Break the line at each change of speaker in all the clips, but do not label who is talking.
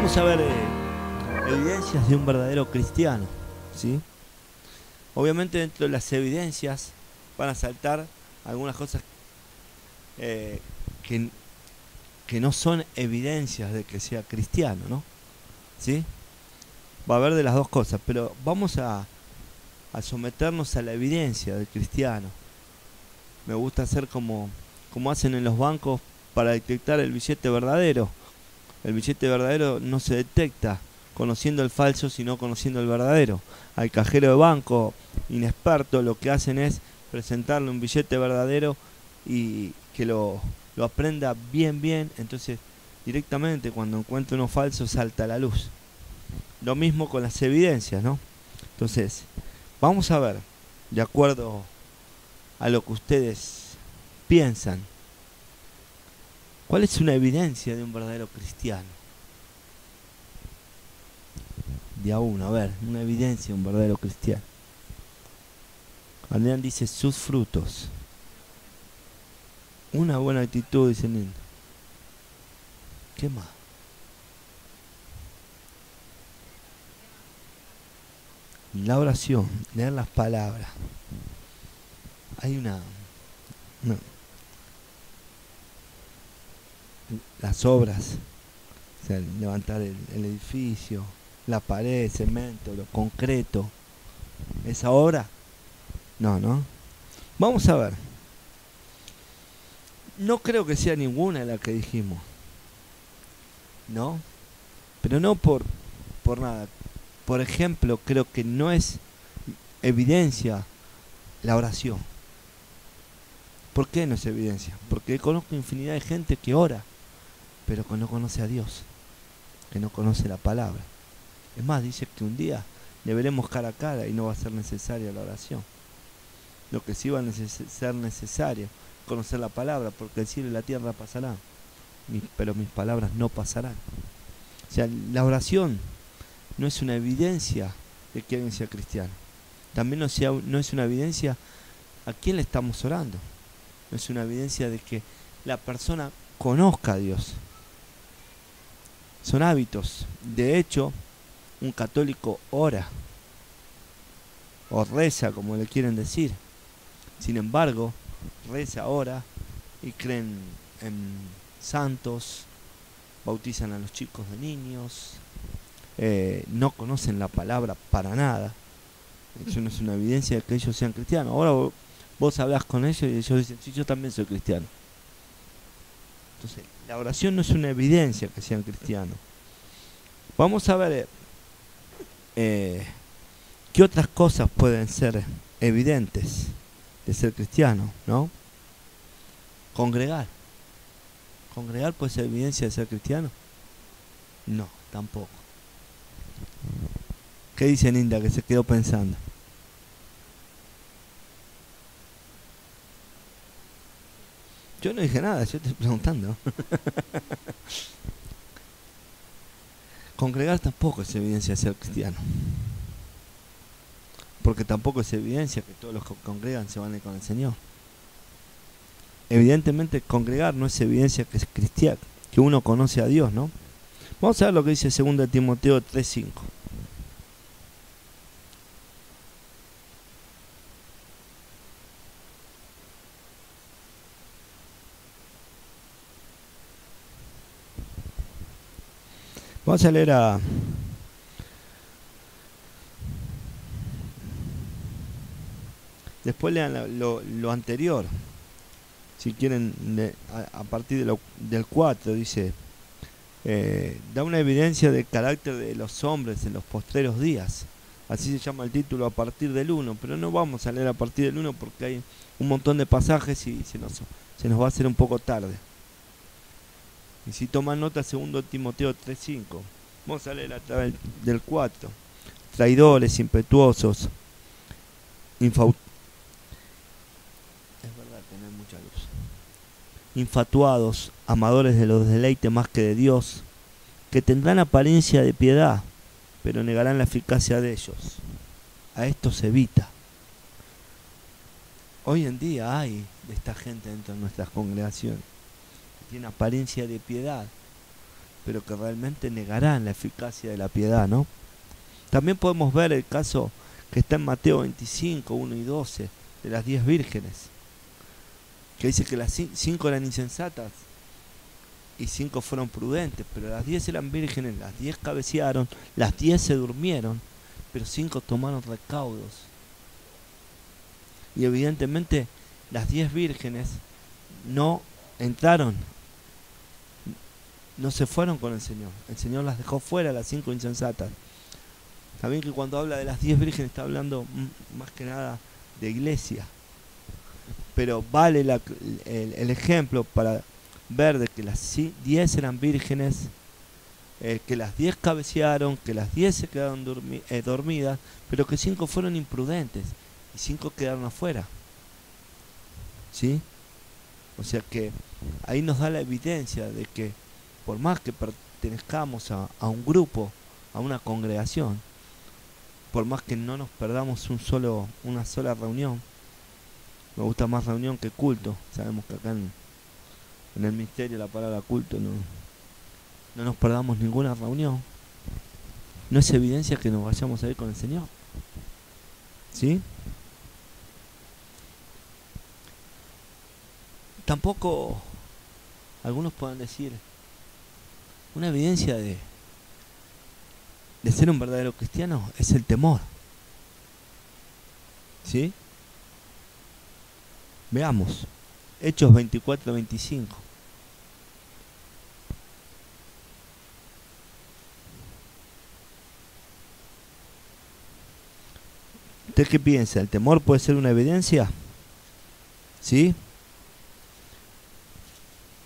Vamos a ver evidencias de un verdadero cristiano, ¿sí? Obviamente dentro de las evidencias van a saltar algunas cosas eh, que, que no son evidencias de que sea cristiano, ¿no? ¿Sí? Va a haber de las dos cosas, pero vamos a someternos a la evidencia del cristiano. Me gusta hacer como hacen en los bancos para detectar el billete verdadero. El billete verdadero no se detecta conociendo el falso, sino conociendo el verdadero. Al cajero de banco inexperto lo que hacen es presentarle un billete verdadero y que lo aprenda bien bien, entonces directamente cuando encuentra uno falso salta a la luz. Lo mismo con las evidencias, ¿no? Entonces, vamos a ver, de acuerdo a lo que ustedes piensan, ¿cuál es una evidencia de un verdadero cristiano? De a uno, a ver, una evidencia de un verdadero cristiano. Adrián dice sus frutos. Una buena actitud, dice Lindo. ¿Qué más? La oración, leer las palabras. Hay una- las obras, o sea, levantar el edificio, la pared, cemento, lo concreto. ¿Esa obra? No, ¿no? Vamos a ver. No creo que sea ninguna de las que dijimos, ¿no? Pero no por nada. Por ejemplo, creo que no es evidencia la oración. ¿Por qué no es evidencia? Porque conozco infinidad de gente que ora, pero que no conoce a Dios, que no conoce la palabra. Es más, dice que un día le veremos cara a cara y no va a ser necesaria la oración. Lo que sí va a ser necesario, conocer la palabra, porque el cielo y la tierra pasarán, pero mis palabras no pasarán. O sea, la oración no es una evidencia de que alguien sea cristiano. También no es una evidencia a quién le estamos orando. No es una evidencia de que la persona conozca a Dios. Son hábitos. De hecho, un católico ora o reza, como le quieren decir. Sin embargo, reza, ora y creen en santos, bautizan a los chicos de niños, no conocen la palabra para nada. Eso no es una evidencia de que ellos sean cristianos. Ahora vos hablás con ellos y ellos dicen, sí, yo también soy cristiano. Entonces, la oración no es una evidencia que sean cristianos. Vamos a ver qué otras cosas pueden ser evidentes de ser cristiano, ¿no? Congregar. ¿Congregar puede ser evidencia de ser cristiano? No, tampoco. ¿Qué dice Ninda que se quedó pensando? Yo no dije nada, yo estoy preguntando. Congregar tampoco es evidencia de ser cristiano. Porque tampoco es evidencia que todos los que congregan se van a ir con el Señor. Evidentemente congregar no es evidencia que es cristiano, que uno conoce a Dios, ¿no? Vamos a ver lo que dice 2 Timoteo 3:5. Vamos a leer a... Después lean lo anterior. Si quieren, a partir del 4 dice, da una evidencia del carácter de los hombres en los postreros días. Así se llama el título a partir del 1, pero no vamos a leer a partir del 1 porque hay un montón de pasajes y se nos va a hacer un poco tarde. Y si toman nota, 2 Timoteo 3:5. Vamos a leer a través del 4. Traidores, impetuosos, infau es verdad que no hay mucha luz. Infatuados, amadores de los deleites más que de Dios, que tendrán apariencia de piedad, pero negarán la eficacia de ellos. A esto se evita. Hoy en día hay de esta gente dentro de nuestras congregaciones, que tiene apariencia de piedad, pero que realmente negarán la eficacia de la piedad, ¿no? También podemos ver el caso que está en Mateo 25, 1 y 12, de las 10 vírgenes, que dice que las 5 eran insensatas y 5 fueron prudentes, pero las 10 eran vírgenes, las 10 cabecearon, las 10 se durmieron, pero 5 tomaron recaudos. Y evidentemente las 10 vírgenes no entraron, no se fueron con el Señor. El Señor las dejó fuera, las 5 insensatas. También que cuando habla de las 10 vírgenes está hablando más que nada de iglesia. Pero vale el ejemplo para ver de que las 10 eran vírgenes, que las 10 cabecearon, que las 10 se quedaron dormidas, pero que 5 fueron imprudentes y 5 quedaron afuera. ¿Sí? O sea que ahí nos da la evidencia de que por más que pertenezcamos a un grupo, a una congregación, por más que no nos perdamos una sola reunión, me gusta más reunión que culto. Sabemos que acá en el misterio la palabra culto no nos perdamos ninguna reunión. No es evidencia que nos vayamos a ir con el Señor. ¿Sí? Tampoco algunos puedan decir una evidencia de ser un verdadero cristiano es el temor. ¿Sí? Veamos. Hechos 24-25. ¿Usted qué piensa? ¿El temor puede ser una evidencia? ¿Sí?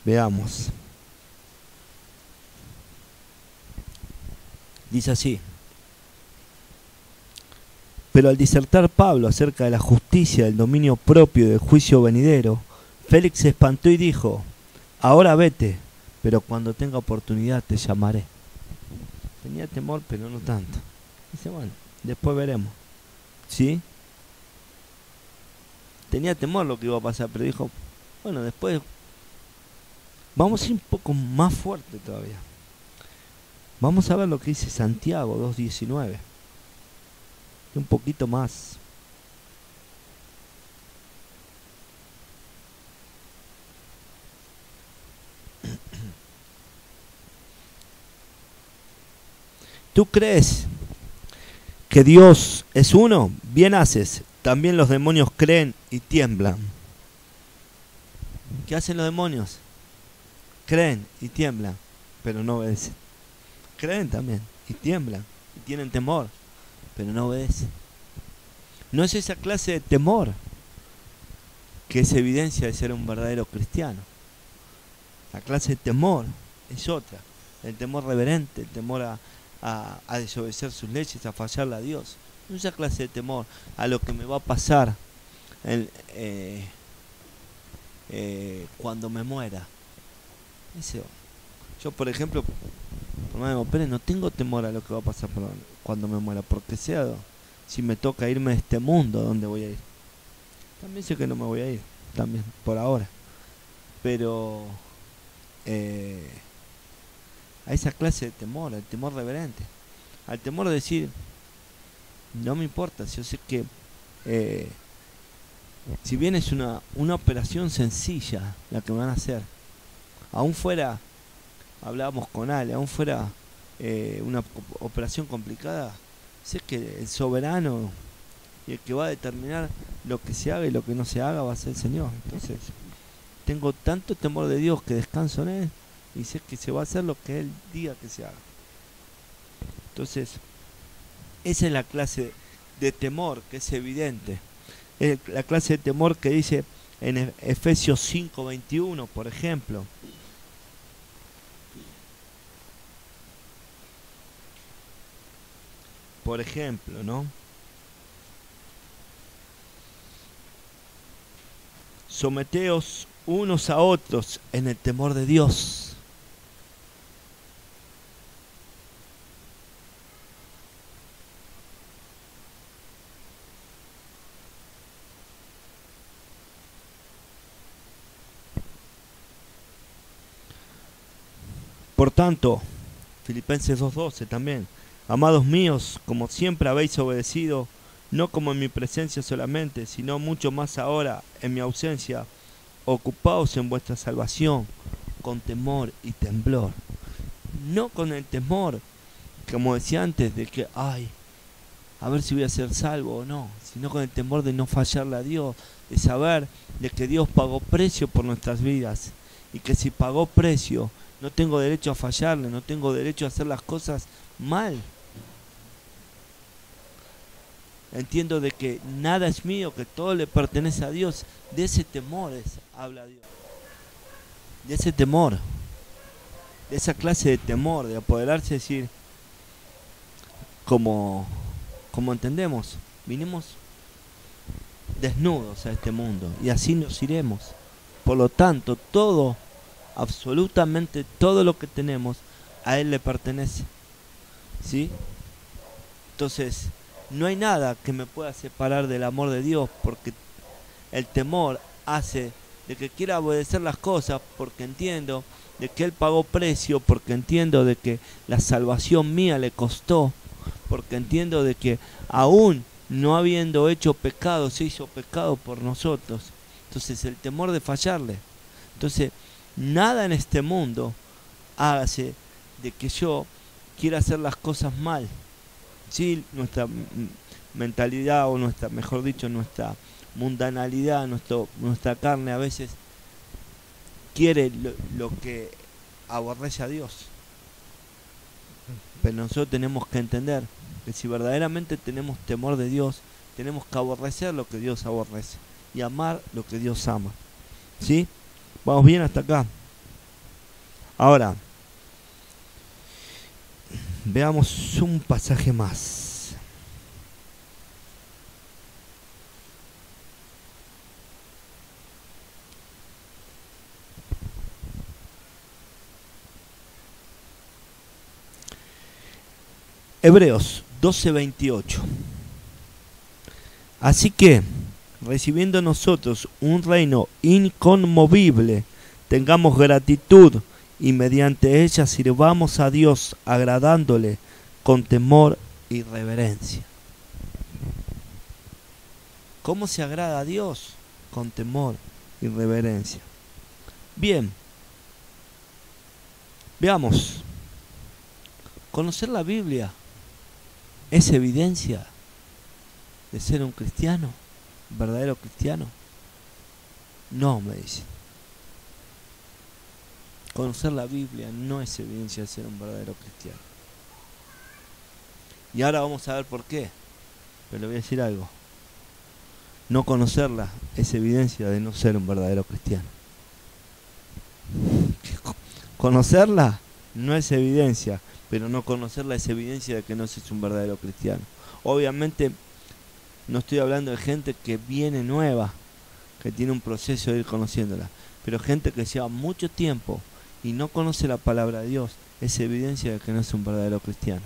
Veamos. Dice así: pero al disertar Pablo acerca de la justicia, del dominio propio y del juicio venidero, Félix se espantó y dijo: ahora vete, pero cuando tenga oportunidad te llamaré. Tenía temor, pero no tanto. Dice, bueno, después veremos. ¿Sí? Tenía temor lo que iba a pasar, pero dijo, bueno, después vamos a ir un poco más fuerte todavía. Vamos a ver lo que dice Santiago 2:19. Un poquito más. ¿Tú crees que Dios es uno? Bien haces. También los demonios creen y tiemblan. ¿Qué hacen los demonios? Creen y tiemblan, pero no obedecen. Creen también y tiemblan y tienen temor, pero no obedecen. No es esa clase de temor que es evidencia de ser un verdadero cristiano. La clase de temor es otra. El temor reverente, el temor a desobedecer sus leyes, a fallarle a Dios. No es esa clase de temor a lo que me va a pasar cuando me muera. Yo, por ejemplo, por más que me opere, no tengo temor a lo que va a pasar cuando me muera, porque si me toca irme de este mundo, ¿a dónde voy a ir? También sé que no me voy a ir, también, por ahora. Pero a esa clase de temor, al temor reverente, al temor de decir, no me importa, si yo sé que si bien es una operación sencilla la que me van a hacer, aún fuera, hablábamos con Ale, aún fuera una operación complicada, sé que el soberano y el que va a determinar lo que se haga y lo que no se haga va a ser el Señor. Entonces tengo tanto temor de Dios que descanso en Él y sé que se va a hacer lo que Él diga que se haga. Entonces esa es la clase de temor que es evidente. Es la clase de temor que dice en Efesios 5:21, por ejemplo. Por ejemplo, ¿no? Someteos unos a otros en el temor de Dios. Por tanto, Filipenses 2:12 también, amados míos, como siempre habéis obedecido, no como en mi presencia solamente, sino mucho más ahora en mi ausencia, ocupaos en vuestra salvación con temor y temblor. No con el temor, como decía antes, de que, ay, a ver si voy a ser salvo o no, sino con el temor de no fallarle a Dios, de saber de que Dios pagó precio por nuestras vidas y que si pagó precio, no tengo derecho a fallarle, no tengo derecho a hacer las cosas mal. Entiendo de que nada es mío, que todo le pertenece a Dios. De ese temor habla Dios. De ese temor, de esa clase de temor, de apoderarse, decir, como entendemos, vinimos desnudos a este mundo y así nos iremos. Por lo tanto, todo, absolutamente todo lo que tenemos, a Él le pertenece. ¿Sí? Entonces, no hay nada que me pueda separar del amor de Dios, porque el temor hace de que quiera obedecer las cosas, porque entiendo de que Él pagó precio, porque entiendo de que la salvación mía le costó, porque entiendo de que aún no habiendo hecho pecado, se hizo pecado por nosotros. Entonces el temor de fallarle. Entonces nada en este mundo hace de que yo quiera hacer las cosas mal. Sí, nuestra mentalidad, o nuestra, mejor dicho, nuestra mundanalidad, nuestra carne a veces quiere lo que aborrece a Dios. Pero nosotros tenemos que entender que si verdaderamente tenemos temor de Dios, tenemos que aborrecer lo que Dios aborrece y amar lo que Dios ama. ¿Sí? ¿Vamos bien hasta acá? Ahora, veamos un pasaje más. Hebreos 12:28. Así que, recibiendo nosotros un reino inconmovible, tengamos gratitud y mediante ella sirvamos a Dios agradándole con temor y reverencia. ¿Cómo se agrada a Dios? Con temor y reverencia. Bien, veamos. Conocer la Biblia es evidencia de ser un cristiano, verdadero cristiano. No, me dice. Conocer la Biblia no es evidencia de ser un verdadero cristiano. Y ahora vamos a ver por qué. Pero le voy a decir algo. No conocerla es evidencia de no ser un verdadero cristiano. Conocerla no es evidencia, pero no conocerla es evidencia de que no es un verdadero cristiano. Obviamente no estoy hablando de gente que viene nueva, que tiene un proceso de ir conociéndola, pero gente que lleva mucho tiempo y no conoce la palabra de Dios, es evidencia de que no es un verdadero cristiano.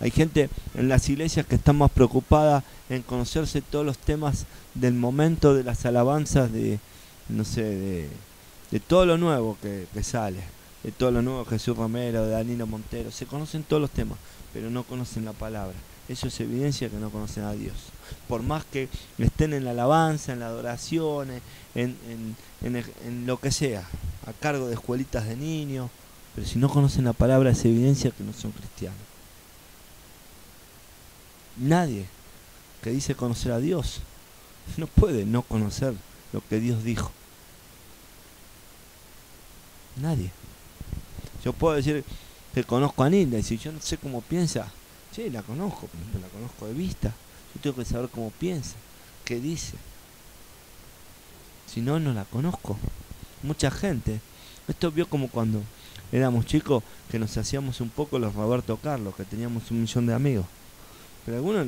Hay gente en las iglesias que está más preocupada en conocerse todos los temas del momento, de las alabanzas, de todo lo nuevo que sale, de todo lo nuevo, Jesús Romero, de Danilo Montero. Se conocen todos los temas, pero no conocen la palabra. Eso es evidencia que no conocen a Dios. Por más que estén en la alabanza, en la adoración, en lo que sea, a cargo de escuelitas de niños, pero si no conocen la palabra es evidencia que no son cristianos. Nadie que dice conocer a Dios no puede no conocer lo que Dios dijo. Nadie. Yo puedo decir que conozco a Nilda y si yo no sé cómo piensa, sí, la conozco, pero la conozco de vista. Yo tengo que saber cómo piensa, qué dice. Si no, no la conozco. Mucha gente. Esto vio como cuando éramos chicos que nos hacíamos un poco los Roberto Carlos, que teníamos 1.000.000 de amigos. Pero algunos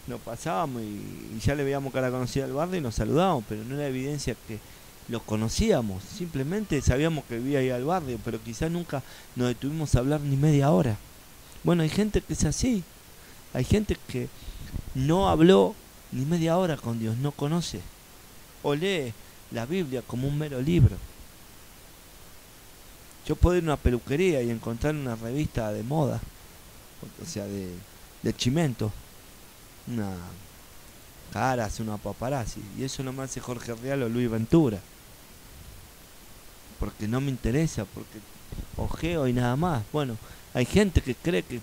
nos pasábamos y ya le veíamos cara conocida al barrio y nos saludábamos, pero no era evidencia que los conocíamos. Simplemente sabíamos que vivía ahí al barrio, pero quizás nunca nos detuvimos a hablar ni media hora. Bueno, hay gente que es así. Hay gente que no habló ni media hora con Dios, no conoce. O lee la Biblia como un mero libro. Yo puedo ir a una peluquería y encontrar una revista de moda, o sea, de chimento, una Caras, una paparazzi, y eso no me hace Jorge Real o Luis Ventura, porque no me interesa, porque ojeo y nada más. Bueno, hay gente que cree que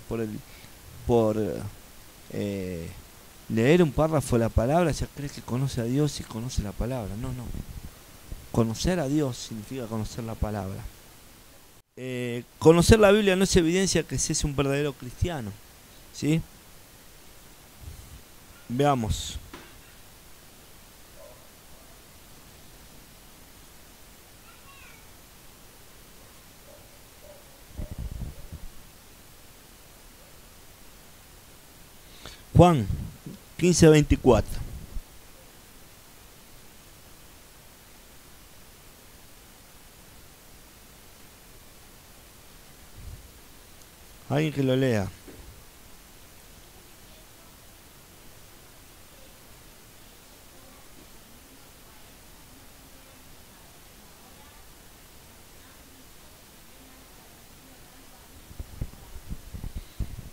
por eh, leer un párrafo de la palabra ya cree que conoce a Dios y conoce la palabra. No, no. Conocer a Dios significa conocer la palabra. Conocer la Biblia no es evidencia que se es un verdadero cristiano, ¿sí? Veamos. Juan 15:24. Alguien que lo lea.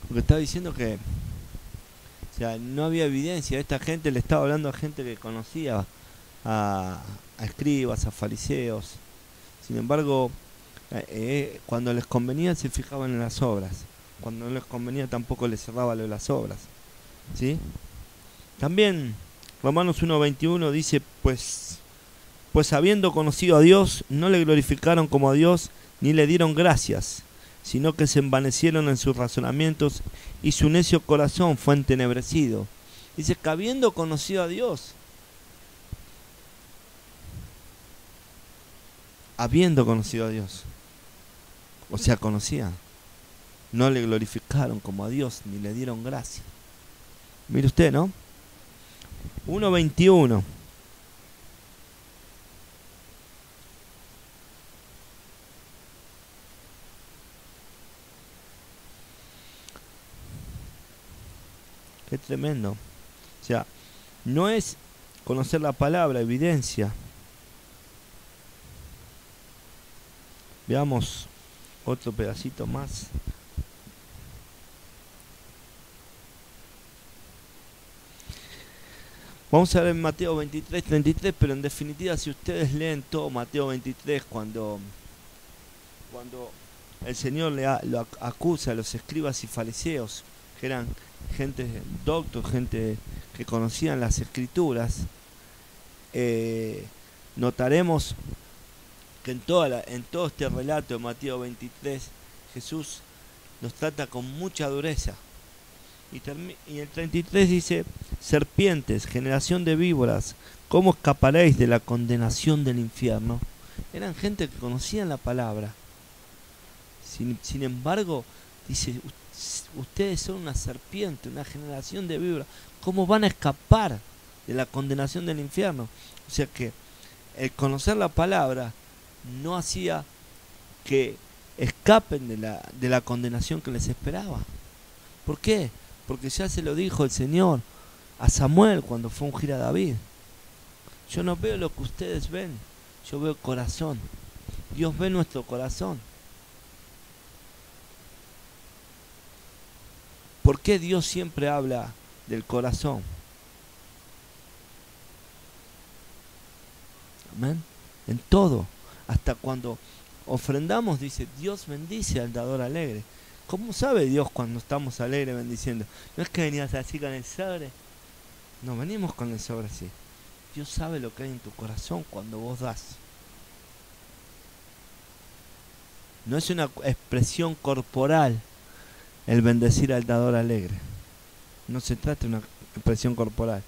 Porque está diciendo que, o sea, no había evidencia. Esta gente le estaba hablando a gente que conocía, a escribas, a fariseos. Sin embargo, cuando les convenía se fijaban en las obras. Cuando no les convenía tampoco les cerraba lo de las obras. ¿Sí? También Romanos 1:21 dice, pues habiendo conocido a Dios, no le glorificaron como a Dios, ni le dieron gracias, sino que se envanecieron en sus razonamientos y su necio corazón fue entenebrecido. Dice que habiendo conocido a Dios, habiendo conocido a Dios, o sea, conocían, no le glorificaron como a Dios, ni le dieron gracias. Mire usted, ¿no? 1:21. Qué tremendo. O sea, no es conocer la palabra, evidencia. Veamos otro pedacito más. Vamos a ver en Mateo 23:33, pero en definitiva si ustedes leen todo Mateo 23, cuando el Señor lo acusa a los escribas y fariseos, que eran gente doctos, gente que conocían las escrituras, notaremos que en todo este relato de Mateo 23, Jesús los trata con mucha dureza. Y el 33 dice, serpientes, generación de víboras, ¿cómo escaparéis de la condenación del infierno? Eran gente que conocían la palabra. Sin embargo, dice, ustedes son una serpiente, una generación de víboras. ¿Cómo van a escapar de la condenación del infierno? O sea que el conocer la palabra no hacía que escapen de la condenación que les esperaba. ¿Por qué? Porque ya se lo dijo el Señor a Samuel cuando fue a ungir a David. Yo no veo lo que ustedes ven, yo veo el corazón. Dios ve nuestro corazón. ¿Por qué Dios siempre habla del corazón? Amén. En todo. Hasta cuando ofrendamos, dice, Dios bendice al dador alegre. ¿Cómo sabe Dios cuando estamos alegres bendiciendo? No es que venías así con el sobre. No, venimos con el sobre así. Dios sabe lo que hay en tu corazón cuando vos das. No es una expresión corporal el bendecir al dador alegre. No se trata de una expresión corporal.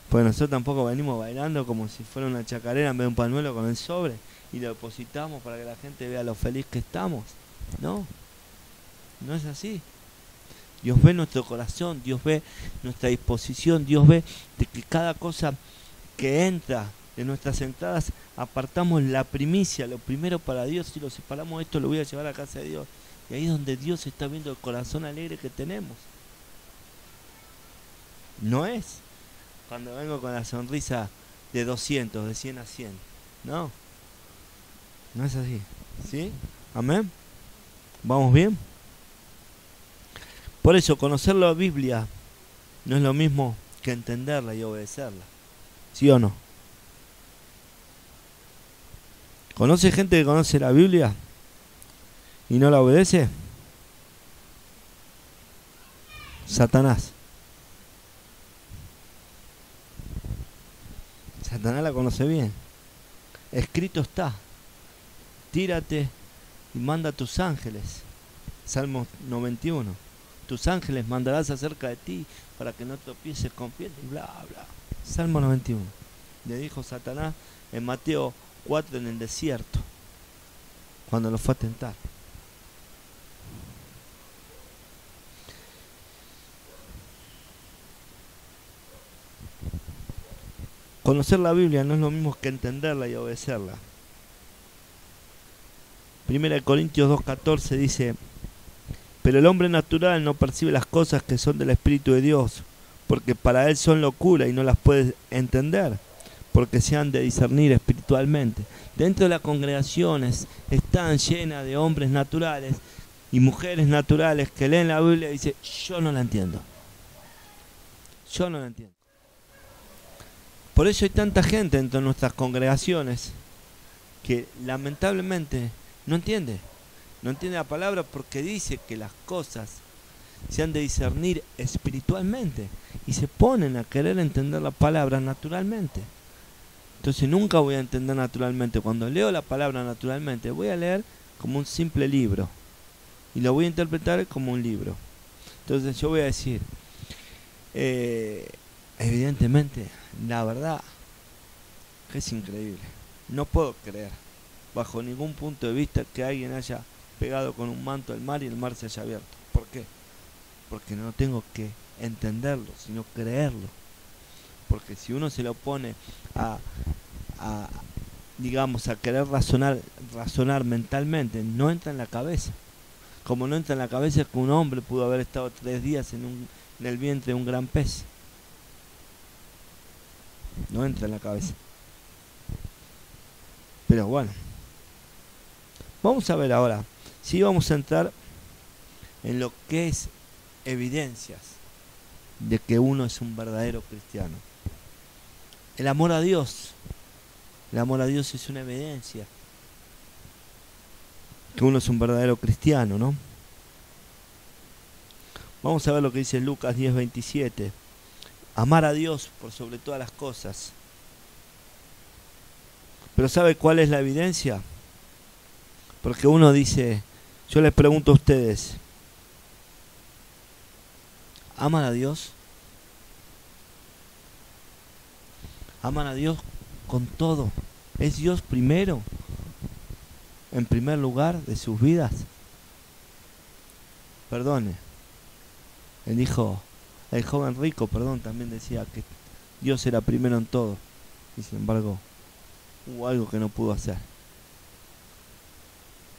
Pues nosotros tampoco venimos bailando como si fuera una chacarera en vez de un pañuelo con el sobre y lo depositamos para que la gente vea lo feliz que estamos. No, no es así. Dios ve nuestro corazón, Dios ve nuestra disposición, Dios ve de que cada cosa que entra de nuestras entradas apartamos la primicia, lo primero para Dios. Si lo separamos, esto lo voy a llevar a casa de Dios. Y ahí es donde Dios está viendo el corazón alegre que tenemos. No es cuando vengo con la sonrisa de 200, de 100 a 100. No, no es así. ¿Sí? Amén. ¿Vamos bien? Por eso conocer la Biblia no es lo mismo que entenderla y obedecerla. ¿Sí o no? ¿Conoce gente que conoce la Biblia y no la obedece? Satanás. Satanás la conoce bien. Escrito está. Tírate y manda a tus ángeles. Salmo 91. Tus ángeles mandarás acerca de ti para que no tropieces con piedra y bla bla. Salmo 91. Le dijo Satanás en Mateo 4 en el desierto, cuando lo fue a tentar. Conocer la Biblia no es lo mismo que entenderla y obedecerla. 1 Corintios 2:14 dice: pero el hombre natural no percibe las cosas que son del Espíritu de Dios, porque para él son locura y no las puede entender, porque se han de discernir espiritualmente. Dentro de las congregaciones están llenas de hombres naturales y mujeres naturales que leen la Biblia y dicen: yo no la entiendo. Yo no la entiendo. Por eso hay tanta gente entre nuestras congregaciones que lamentablemente no entiende. No entiende la palabra porque dice que las cosas se han de discernir espiritualmente y se ponen a querer entender la palabra naturalmente. Entonces nunca voy a entender naturalmente. Cuando leo la palabra naturalmente, voy a leer como un simple libro y lo voy a interpretar como un libro. Entonces yo voy a decir, evidentemente, la verdad que es increíble. No puedo creer, bajo ningún punto de vista, que alguien haya pegado con un manto al mar y el mar se haya abierto. ¿Por qué? Porque no tengo que entenderlo, sino creerlo. Porque si uno se lo pone a digamos, a querer razonar mentalmente, no entra en la cabeza. Como no entra en la cabeza es que un hombre pudo haber estado 3 días en el vientre de un gran pez. No entra en la cabeza. Pero bueno, vamos a ver ahora. Sí, vamos a entrar en lo que es evidencias de que uno es un verdadero cristiano. El amor a Dios. El amor a Dios es una evidencia que uno es un verdadero cristiano, ¿no? Vamos a ver lo que dice Lucas 10:27. Amar a Dios por sobre todas las cosas. Pero ¿sabe cuál es la evidencia? Porque uno dice, yo les pregunto a ustedes, ¿aman a Dios? ¿Aman a Dios con todo? ¿Es Dios primero? ¿En primer lugar de sus vidas? Perdone, el joven rico, también decía que Dios era primero en todo. Y sin embargo, hubo algo que no pudo hacer.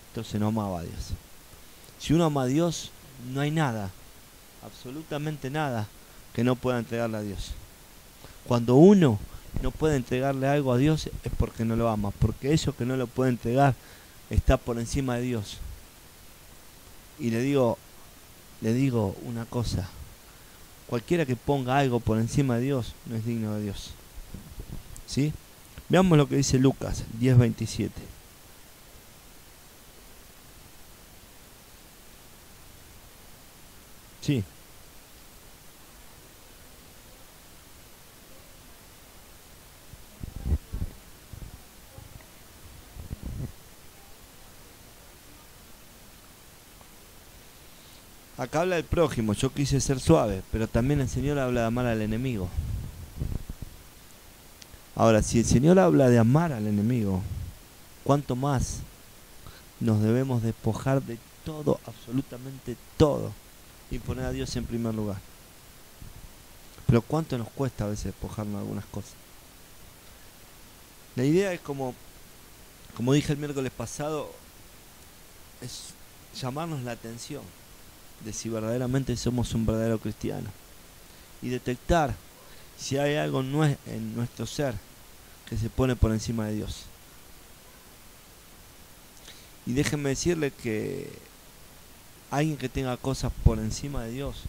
Entonces no amaba a Dios. Si uno ama a Dios, no hay nada, absolutamente nada, que no pueda entregarle a Dios. Cuando uno no puede entregarle algo a Dios es porque no lo ama, porque eso que no lo puede entregar está por encima de Dios. Y le digo una cosa: cualquiera que ponga algo por encima de Dios no es digno de Dios. ¿Sí? Veamos lo que dice Lucas 10:27. Sí. Acá habla del prójimo. Yo quise ser suave, pero también el Señor habla de amar al enemigo. Ahora, si el Señor habla de amar al enemigo, ¿cuánto más nos debemos despojar de todo, absolutamente todo, y poner a Dios en primer lugar? Pero ¿cuánto nos cuesta a veces despojarnos de algunas cosas? La idea es como dije el miércoles pasado, es llamarnos la atención de si verdaderamente somos un verdadero cristiano y detectar si hay algo en nuestro ser que se pone por encima de Dios. Y déjenme decirle que alguien que tenga cosas por encima de Dios,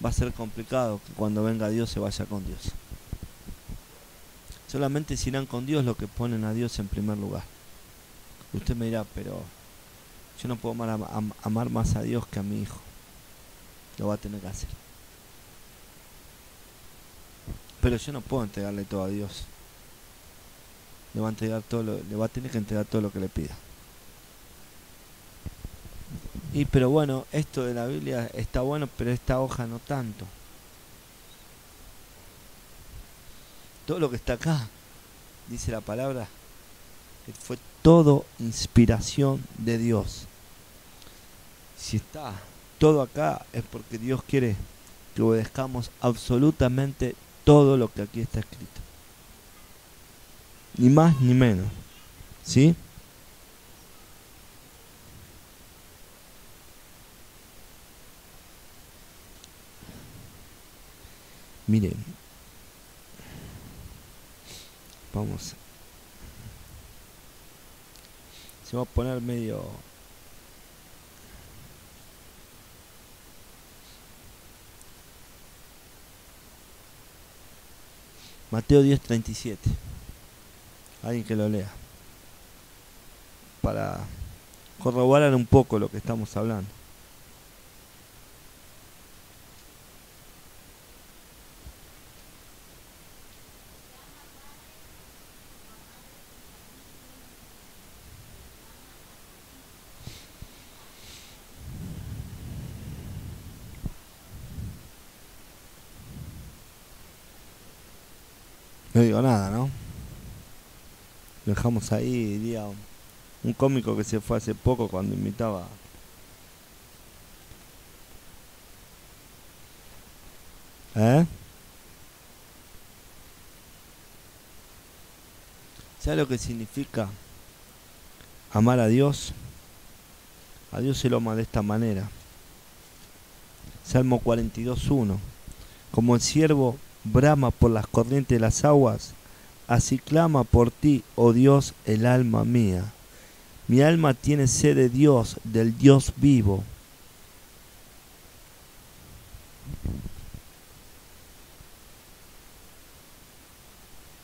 va a ser complicado que cuando venga Dios se vaya con Dios. Solamente si irán con Dios los que ponen a Dios en primer lugar. Y usted me dirá, pero yo no puedo amar más a Dios que a mi hijo. Lo va a tener que hacer. Pero yo no puedo entregarle todo a Dios. Le va a tener que entregar todo lo que le pida. Pero bueno, esto de la Biblia está bueno, pero esta hoja no tanto. Todo lo que está acá, dice la palabra, que fue todo inspiración de Dios. Si está todo acá es porque Dios quiere que obedezcamos absolutamente todo lo que aquí está escrito. Ni más ni menos. ¿Sí? Miren. Vamos. Se va a poner medio... Mateo 10:37. Alguien que lo lea. Para corroborar un poco lo que estamos hablando. No digo nada, ¿no? Lo dejamos ahí, diría un cómico que se fue hace poco cuando imitaba. ¿Eh? ¿Sabe lo que significa amar a Dios? A Dios se lo ama de esta manera. Salmo 42:1. Como el ciervo brama por las corrientes de las aguas, así clama por ti, oh Dios, el alma mía. Mi alma tiene sed de Dios, del Dios vivo.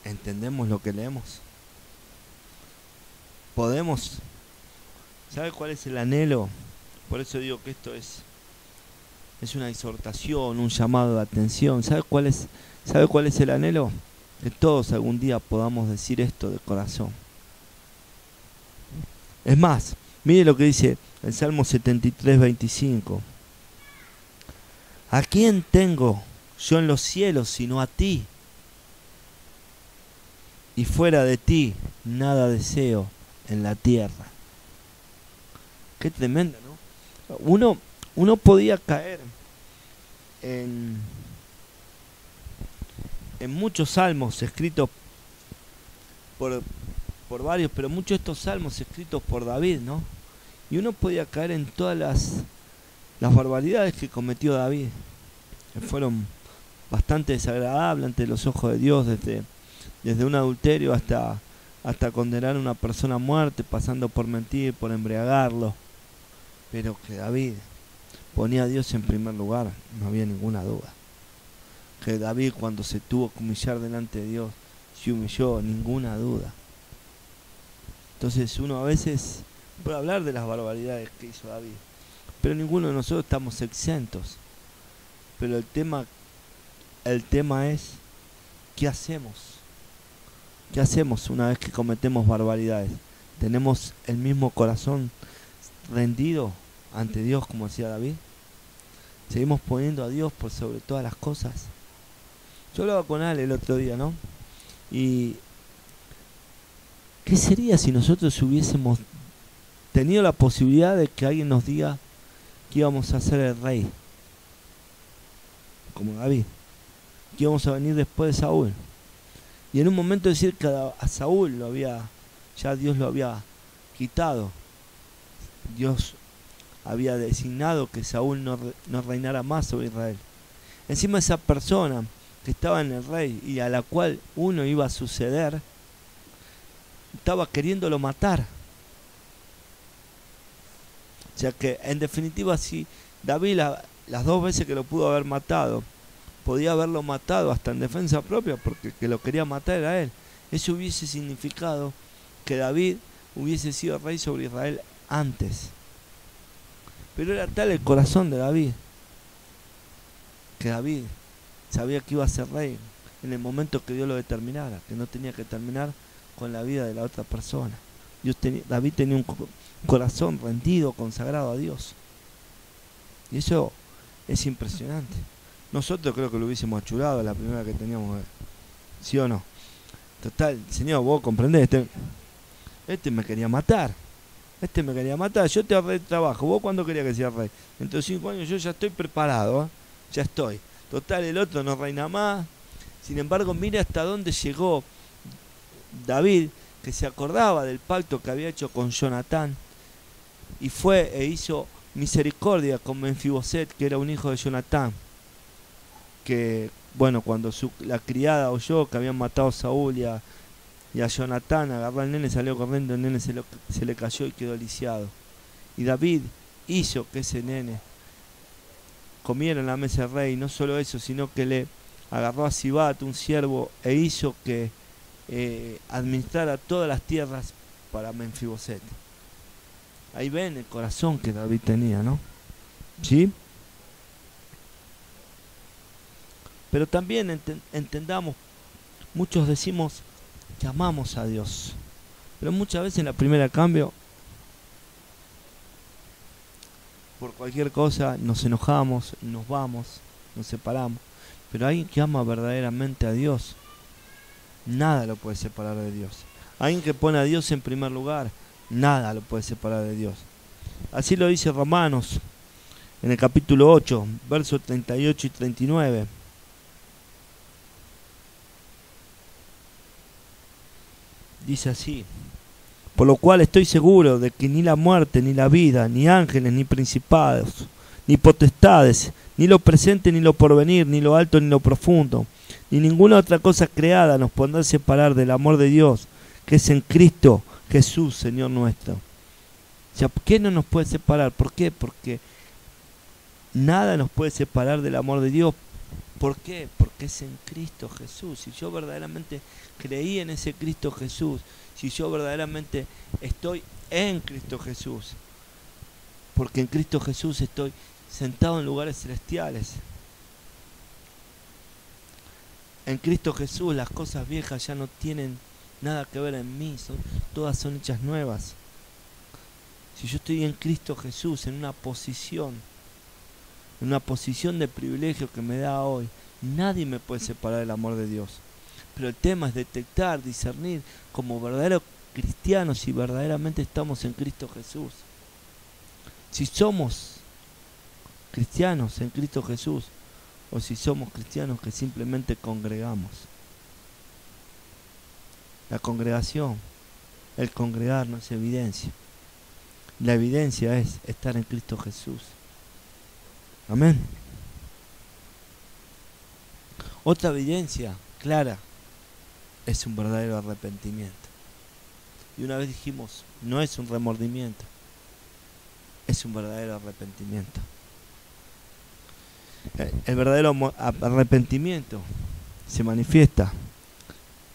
¿Entendemos lo que leemos? ¿Podemos? ¿Sabe cuál es el anhelo? Por eso digo que esto es una exhortación, un llamado de atención. ¿Sabe cuál es el anhelo? Que todos algún día podamos decir esto de corazón. Es más, mire lo que dice el Salmo 73:25. ¿A quién tengo yo en los cielos sino a ti? Y fuera de ti nada deseo en la tierra. Qué tremendo, ¿no? Uno podía caer en muchos salmos escritos por varios, pero muchos de estos salmos escritos por David, ¿no? Y uno podía caer en todas las barbaridades que cometió David, que fueron bastante desagradables ante los ojos de Dios, desde un adulterio hasta condenar a una persona a muerte, pasando por mentir, por embriagarlo. Pero que David ponía a Dios en primer lugar, no había ninguna duda. Que David, cuando se tuvo que humillar delante de Dios, se humilló, ninguna duda. Entonces uno a veces puede hablar de las barbaridades que hizo David, pero ninguno de nosotros estamos exentos. Pero el tema es, ¿qué hacemos? ¿Qué hacemos una vez que cometemos barbaridades? ¿Tenemos el mismo corazón rendido ante Dios como decía David? ¿Seguimos poniendo a Dios por sobre todas las cosas? Yo hablaba con Ale el otro día, ¿no? Y ¿qué sería si nosotros hubiésemos tenido la posibilidad de que alguien nos diga que íbamos a ser el rey? Como David. Que íbamos a venir después de Saúl. Y en un momento decir que a Saúl ya Dios lo había quitado. Dios había designado que Saúl no reinara más sobre Israel. Encima esa persona que estaba en el rey y a la cual uno iba a suceder, estaba queriéndolo matar. O sea que, en definitiva, si David las dos veces que lo pudo haber matado, podía haberlo matado hasta en defensa propia, porque el que lo quería matar era él. Eso hubiese significado que David hubiese sido rey sobre Israel antes. Pero era tal el corazón de David, que David sabía que iba a ser rey en el momento que Dios lo determinara, que no tenía que terminar con la vida de la otra persona. David tenía un corazón rendido, consagrado a Dios. Y eso es impresionante. Nosotros creo que lo hubiésemos achurado la primera que teníamos, ¿sí o no? Total, Señor, vos comprendés, este me quería matar. Este me quería matar, yo te ahorré el trabajo. ¿Vos cuándo querías que sea rey? Dentro de 5 años yo ya estoy preparado, ¿eh? Ya estoy. Total, el otro no reina más. Sin embargo, mire hasta dónde llegó David, que se acordaba del pacto que había hecho con Jonatán, y fue e hizo misericordia con Menfiboset, que era un hijo de Jonatán, que, bueno, cuando la criada oyó que habían matado a Saúl y a Jonatán, agarró al nene, salió corriendo, el nene se le cayó y quedó lisiado. Y David hizo que ese nene comiera en la mesa del rey. No solo eso, sino que le agarró a Sibat, un siervo, e hizo que administrara todas las tierras para Menfiboset. Ahí ven el corazón que David tenía, ¿no? ¿Sí? Pero también entendamos, muchos decimos que amamos a Dios, pero muchas veces en la primera cambio, por cualquier cosa nos enojamos, nos vamos, nos separamos. Pero alguien que ama verdaderamente a Dios, nada lo puede separar de Dios. Alguien que pone a Dios en primer lugar, nada lo puede separar de Dios. Así lo dice Romanos en el capítulo 8, versos 38 y 39. Dice así: por lo cual estoy seguro de que ni la muerte, ni la vida, ni ángeles, ni principados, ni potestades, ni lo presente, ni lo porvenir, ni lo alto, ni lo profundo, ni ninguna otra cosa creada nos podrá separar del amor de Dios, que es en Cristo Jesús, Señor nuestro. O sea, ¿qué no nos puede separar? ¿Por qué? Porque nada nos puede separar del amor de Dios. ¿Por qué? Porque es en Cristo Jesús. Si yo verdaderamente creí en ese Cristo Jesús, si yo verdaderamente estoy en Cristo Jesús, porque en Cristo Jesús estoy sentado en lugares celestiales. En Cristo Jesús las cosas viejas ya no tienen nada que ver en mí, todas son hechas nuevas. Si yo estoy en Cristo Jesús, en una posición de privilegio que me da hoy, nadie me puede separar del amor de Dios. Pero el tema es detectar, discernir como verdaderos cristianos si verdaderamente estamos en Cristo Jesús. Si somos cristianos en Cristo Jesús o si somos cristianos que simplemente congregamos. La congregación, el congregar no es evidencia. La evidencia es estar en Cristo Jesús. Amén. Otra evidencia clara es un verdadero arrepentimiento. Y una vez dijimos, no es un remordimiento, es un verdadero arrepentimiento. El verdadero arrepentimiento se manifiesta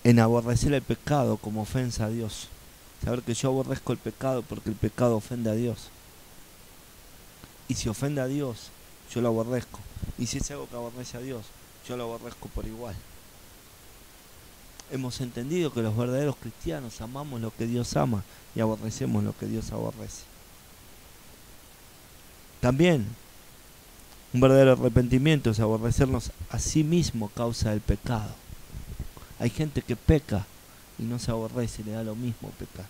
en aborrecer el pecado como ofensa a Dios. Saber que yo aborrezco el pecado porque el pecado ofende a Dios. Y si ofende a Dios, yo lo aborrezco. Y si es algo que aborrece a Dios, yo lo aborrezco por igual. Hemos entendido que los verdaderos cristianos amamos lo que Dios ama y aborrecemos lo que Dios aborrece. También un verdadero arrepentimiento es aborrecernos a sí mismo causa del pecado. Hay gente que peca y no se aborrece, le da lo mismo pecar.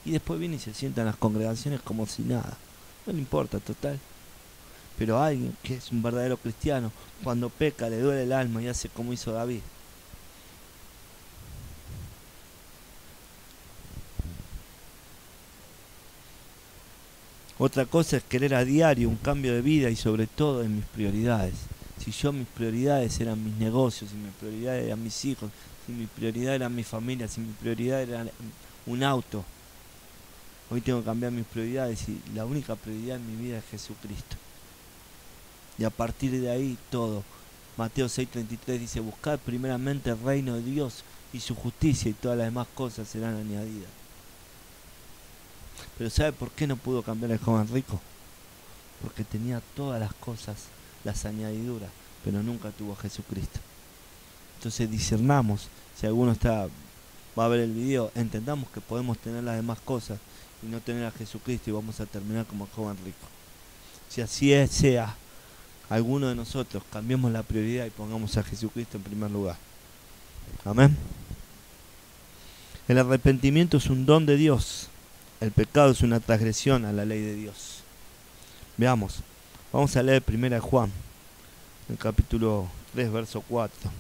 Y después viene y se sienta en las congregaciones como si nada. No le importa, total. Pero alguien que es un verdadero cristiano, cuando peca le duele el alma y hace como hizo David. Otra cosa es querer a diario un cambio de vida y sobre todo en mis prioridades. Si yo mis prioridades eran mis negocios, si mis prioridades eran mis hijos, si mi prioridad era mi familia, si mi prioridad era un auto, Hoy tengo que cambiar mis prioridades y la única prioridad en mi vida es Jesucristo. Y a partir de ahí todo. Mateo 6:33 dice, buscad primeramente el reino de Dios y su justicia y todas las demás cosas serán añadidas. Pero ¿sabe por qué no pudo cambiar el joven rico? Porque tenía todas las cosas, las añadiduras, pero nunca tuvo a Jesucristo. Entonces discernamos, si alguno va a ver el video, entendamos que podemos tener las demás cosas y no tener a Jesucristo y vamos a terminar como el joven rico. Si así sea, alguno de nosotros cambiemos la prioridad y pongamos a Jesucristo en primer lugar. Amén. El arrepentimiento es un don de Dios. El pecado es una transgresión a la ley de Dios. Veamos. Vamos a leer 1 Juan, el capítulo 3, verso 4.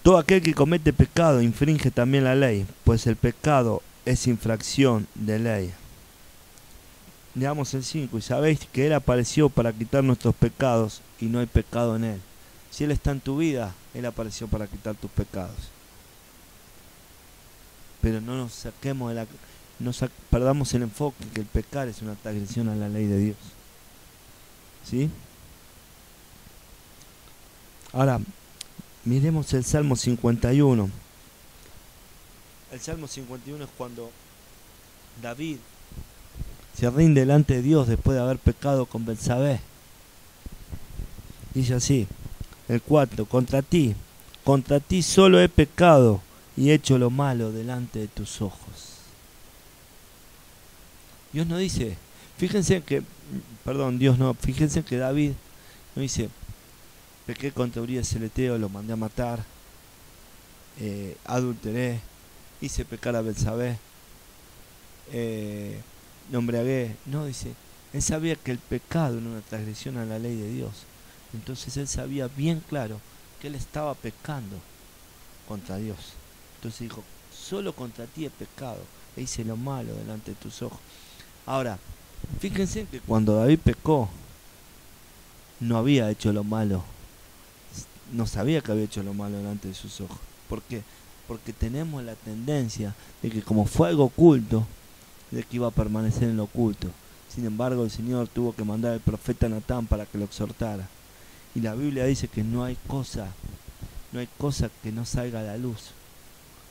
Todo aquel que comete pecado infringe también la ley, pues el pecado es infracción de ley. Leamos el 5. Y sabéis que Él apareció para quitar nuestros pecados y no hay pecado en Él. Si Él está en tu vida, Él apareció para quitar tus pecados. Pero no nos saquemos de perdamos el enfoque que el pecar es una transgresión a la ley de Dios. ¿Sí? Ahora, miremos el Salmo 51. El Salmo 51 es cuando David se rinde delante de Dios después de haber pecado con Betsabé. Dice así, el 4, contra ti solo he pecado y hecho lo malo delante de tus ojos. Dios no dice, fíjense que David no dice, pequé contra Urías Celeteo, lo mandé a matar, adulteré, hice pecar a Betsabé, lo embriagué. No, dice, él sabía que el pecado era una transgresión a la ley de Dios. Entonces él sabía bien claro que él estaba pecando contra Dios. Entonces dijo, solo contra ti he pecado e hice lo malo delante de tus ojos. Ahora, fíjense que cuando David pecó, no había hecho lo malo. No sabía que había hecho lo malo delante de sus ojos. ¿Por qué? Porque tenemos la tendencia de que como fue algo oculto, de que iba a permanecer en lo oculto. Sin embargo, el Señor tuvo que mandar al profeta Natán para que lo exhortara. Y la Biblia dice que no hay cosa que no salga a la luz.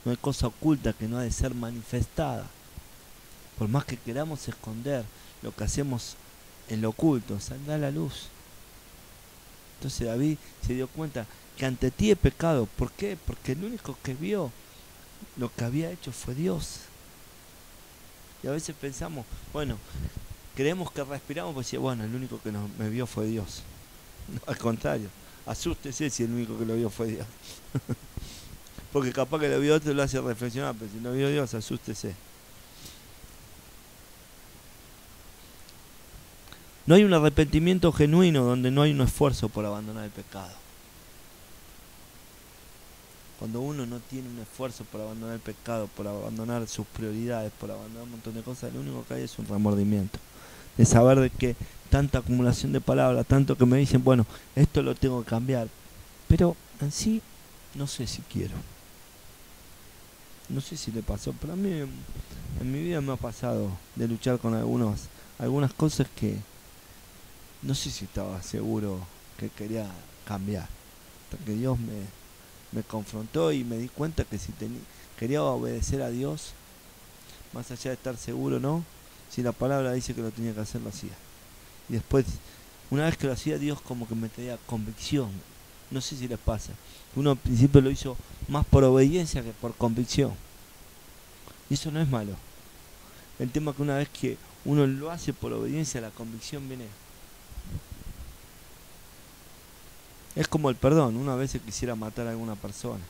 No hay cosa oculta que no ha de ser manifestada. Por más que queramos esconder lo que hacemos en lo oculto, saldrá a la luz. Entonces David se dio cuenta que ante ti he pecado. ¿Por qué? Porque el único que vio lo que había hecho fue Dios. Y a veces pensamos, bueno, creemos que respiramos, pues bueno, el único que me vio fue Dios. No, al contrario, asústese si el único que lo vio fue Dios. Porque capaz que lo vio otro lo hace reflexionar, pero si lo vio Dios, asústese. No hay un arrepentimiento genuino donde no hay un esfuerzo por abandonar el pecado. Cuando uno no tiene un esfuerzo por abandonar el pecado, por abandonar sus prioridades, por abandonar un montón de cosas, lo único que hay es un remordimiento. De saber de que tanta acumulación de palabras, tanto que me dicen, bueno, esto lo tengo que cambiar. Pero en sí, no sé si quiero. No sé si le pasó, pero a mí en mi vida me ha pasado de luchar con algunas cosas que no sé si estaba seguro que quería cambiar. Hasta que Dios me confrontó y me di cuenta que si quería obedecer a Dios, más allá de estar seguro o no, si la palabra dice que lo tenía que hacer, lo hacía. Y después, una vez que lo hacía, Dios como que me tenía convicción. No sé si les pasa. Uno al principio lo hizo más por obediencia que por convicción. Y eso no es malo. El tema es que una vez que uno lo hace por obediencia, la convicción viene. Es como el perdón. Uno a veces quisiera matar a alguna persona,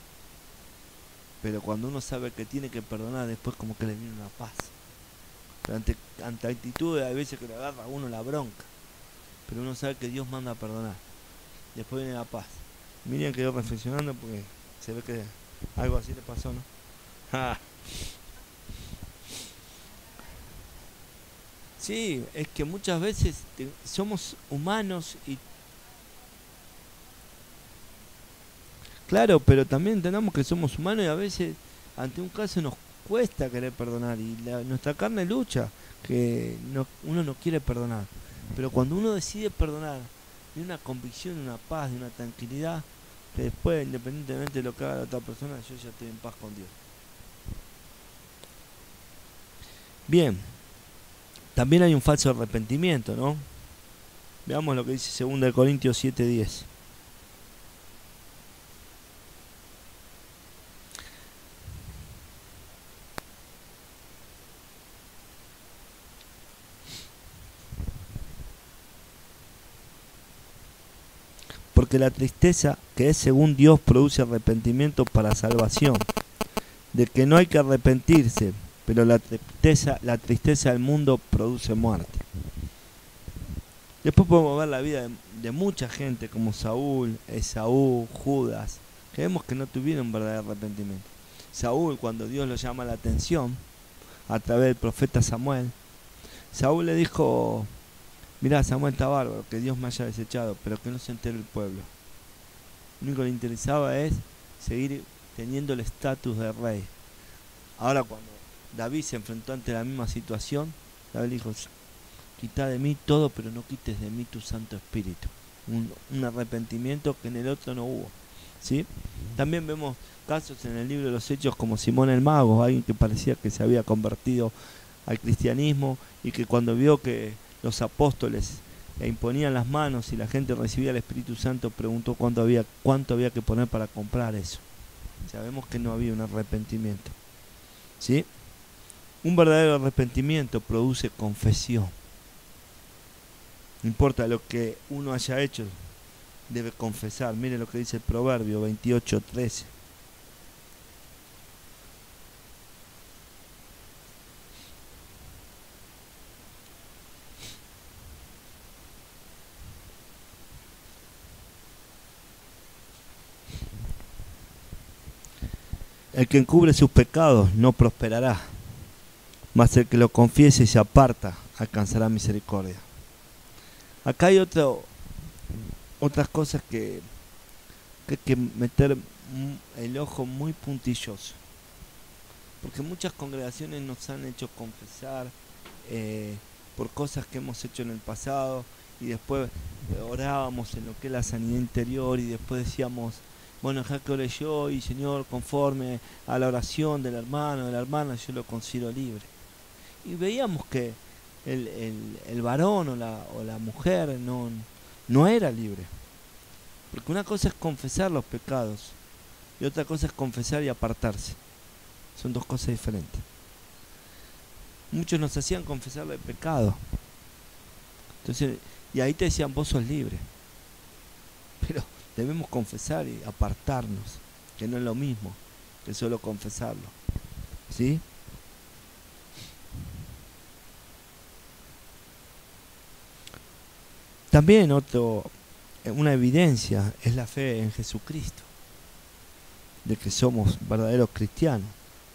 pero cuando uno sabe que tiene que perdonar, después como que le viene una paz. Pero ante actitudes hay veces que le agarra a uno la bronca, pero uno sabe que Dios manda a perdonar. Después viene la paz. Miren que yo reflexionando porque se ve que algo así le pasó, ¿no? Sí, es que muchas veces somos humanos y Claro, pero también entendamos que somos humanos y a veces ante un caso nos cuesta querer perdonar y nuestra carne lucha, que uno no quiere perdonar. Pero cuando uno decide perdonar, hay una convicción, una paz, una tranquilidad, que después, independientemente de lo que haga la otra persona, yo ya estoy en paz con Dios. Bien, también hay un falso arrepentimiento, ¿no? Veamos lo que dice 2 Corintios 7:10. Porque la tristeza que es según Dios produce arrepentimiento para salvación, de que no hay que arrepentirse, pero la tristeza del mundo produce muerte. Después podemos ver la vida de mucha gente como Saúl, Esaú, Judas, que vemos que no tuvieron un verdadero arrepentimiento. Saúl, cuando Dios lo llama la atención a través del profeta Samuel, Saúl le dijo: mirá, Samuel está bárbaro, que Dios me haya desechado, pero que no se entere el pueblo. Lo único que le interesaba es seguir teniendo el estatus de rey. Ahora cuando David se enfrentó ante la misma situación, David dijo: quita de mí todo, pero no quites de mí tu Santo Espíritu. Un arrepentimiento que en el otro no hubo, ¿sí? También vemos casos en el libro de los Hechos como Simón el Mago, alguien que parecía que se había convertido al cristianismo y que cuando vio que los apóstoles le imponían las manos y la gente recibía el Espíritu Santo, preguntó cuánto había que poner para comprar eso. Sabemos que no había un arrepentimiento, ¿sí? Un verdadero arrepentimiento produce confesión. No importa lo que uno haya hecho, debe confesar. Mire lo que dice el Proverbio 28:13. El que encubre sus pecados no prosperará, mas el que lo confiese y se aparta alcanzará misericordia. Acá hay otras cosas que hay que meter el ojo muy puntilloso, porque muchas congregaciones nos han hecho confesar por cosas que hemos hecho en el pasado y después orábamos en lo que es la sanidad interior y después decíamos: bueno, ya que oré yo y Señor, conforme a la oración del hermano, de la hermana, yo lo considero libre. Y veíamos que el varón o la mujer no era libre. Porque una cosa es confesar los pecados y otra cosa es confesar y apartarse. Son dos cosas diferentes. Muchos nos hacían confesar el pecado. Entonces, y ahí te decían: vos sos libre. Pero debemos confesar y apartarnos, que no es lo mismo que solo confesarlo, ¿sí? También una evidencia es la fe en Jesucristo, de que somos verdaderos cristianos.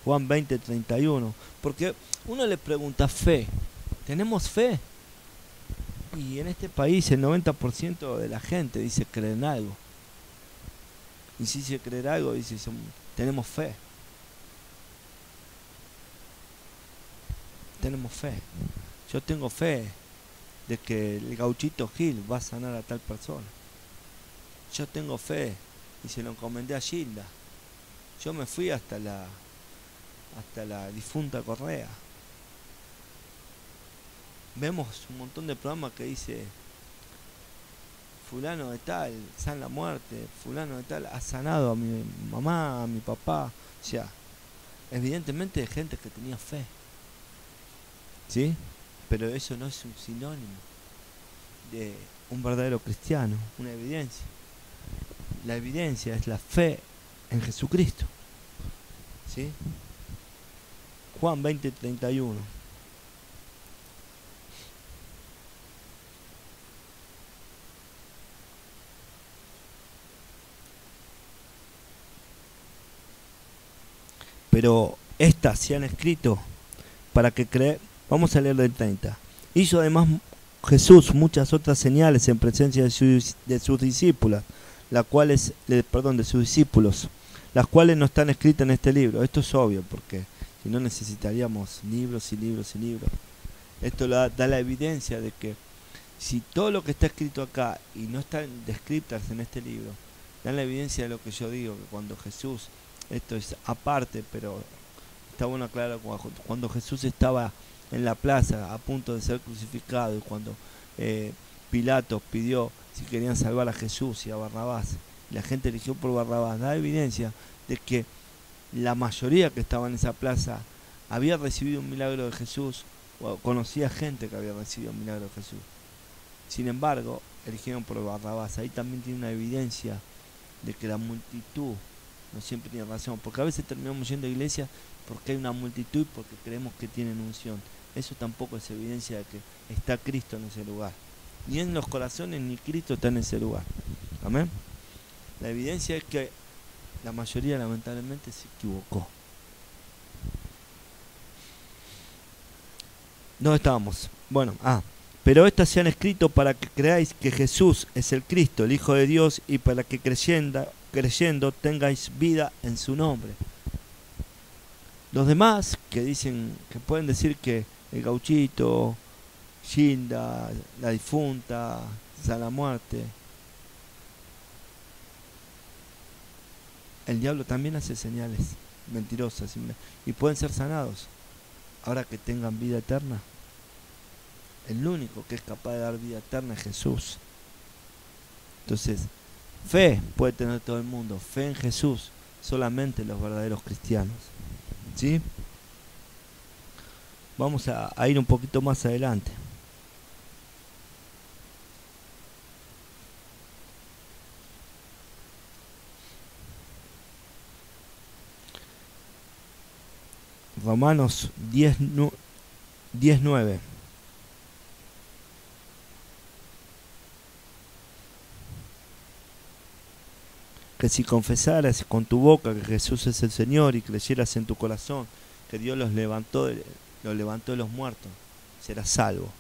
Juan 20:31. Porque uno le pregunta: fe, ¿tenemos fe? Y en este país el 90% de la gente dice creer en algo. Y si dice creer algo, dice tenemos fe. Tenemos fe. Yo tengo fe de que el gauchito Gil va a sanar a tal persona. Yo tengo fe y se lo encomendé a Gilda. Yo me fui hasta la difunta Correa. Vemos un montón de programas que dice: fulano de tal sana la muerte, fulano de tal ha sanado a mi mamá, a mi papá. O sea, evidentemente hay gente que tenía fe, ¿sí? Pero eso no es un sinónimo de un verdadero cristiano, una evidencia. La evidencia es la fe en Jesucristo, ¿sí? Juan 20:31. Pero estas se han escrito para que crean. Vamos a leer del 30. Hizo además Jesús muchas otras señales en presencia de sus discípulos, de sus discípulos, las cuales no están escritas en este libro. Esto es obvio, porque si no necesitaríamos libros y libros y libros. Esto da la evidencia de que si todo lo que está escrito acá y no están descritas en este libro, dan la evidencia de lo que yo digo, que cuando Jesús, esto es aparte, pero está bueno aclarar, cuando Jesús estaba en la plaza a punto de ser crucificado y cuando Pilato pidió si querían salvar a Jesús y a Barrabás, y la gente eligió por Barrabás, da evidencia de que la mayoría que estaba en esa plaza había recibido un milagro de Jesús o conocía gente que había recibido un milagro de Jesús. Sin embargo, eligieron por Barrabás. Ahí también tiene una evidencia de que la multitud no siempre tiene razón, porque a veces terminamos yendo a iglesia porque hay una multitud y porque creemos que tienen unción. Eso tampoco es evidencia de que está Cristo en ese lugar. Ni en los corazones ni Cristo está en ese lugar. Amén. La evidencia es que la mayoría lamentablemente se equivocó. ¿Dónde estábamos? Bueno, pero estas se han escrito para que creáis que Jesús es el Cristo, el Hijo de Dios, y para que creyendo tengáis vida en su nombre. Los demás que dicen, que pueden decir que el gauchito, Gilda, la difunta, la muerte, el diablo también hace señales mentirosas y pueden ser sanados. Ahora que tengan vida eterna, el único que es capaz de dar vida eterna es Jesús. Entonces, fe puede tener todo el mundo, fe en Jesús solamente los verdaderos cristianos. ¿Sí? Vamos a ir un poquito más adelante. Romanos 10:9. Que si confesaras con tu boca que Jesús es el Señor y creyeras en tu corazón que Dios lo levantó de los muertos, serás salvo.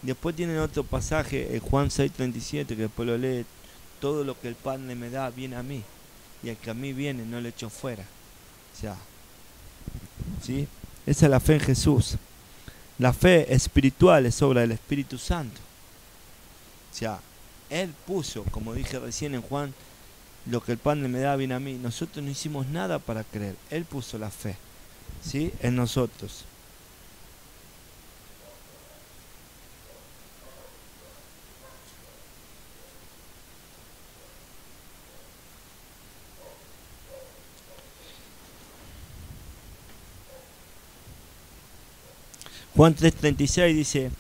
Después tienen otro pasaje, Juan 6:37, que después lo lee: todo lo que el Padre me da viene a mí, y el que a mí viene no le echo fuera. O sea, ¿sí? Esa es la fe en Jesús. La fe espiritual es obra del Espíritu Santo. O sea, Él puso, como dije recién en Juan, lo que el Padre me da viene a mí. Nosotros no hicimos nada para creer. Él puso la fe, ¿sí?, en nosotros. Juan 3:36 dice: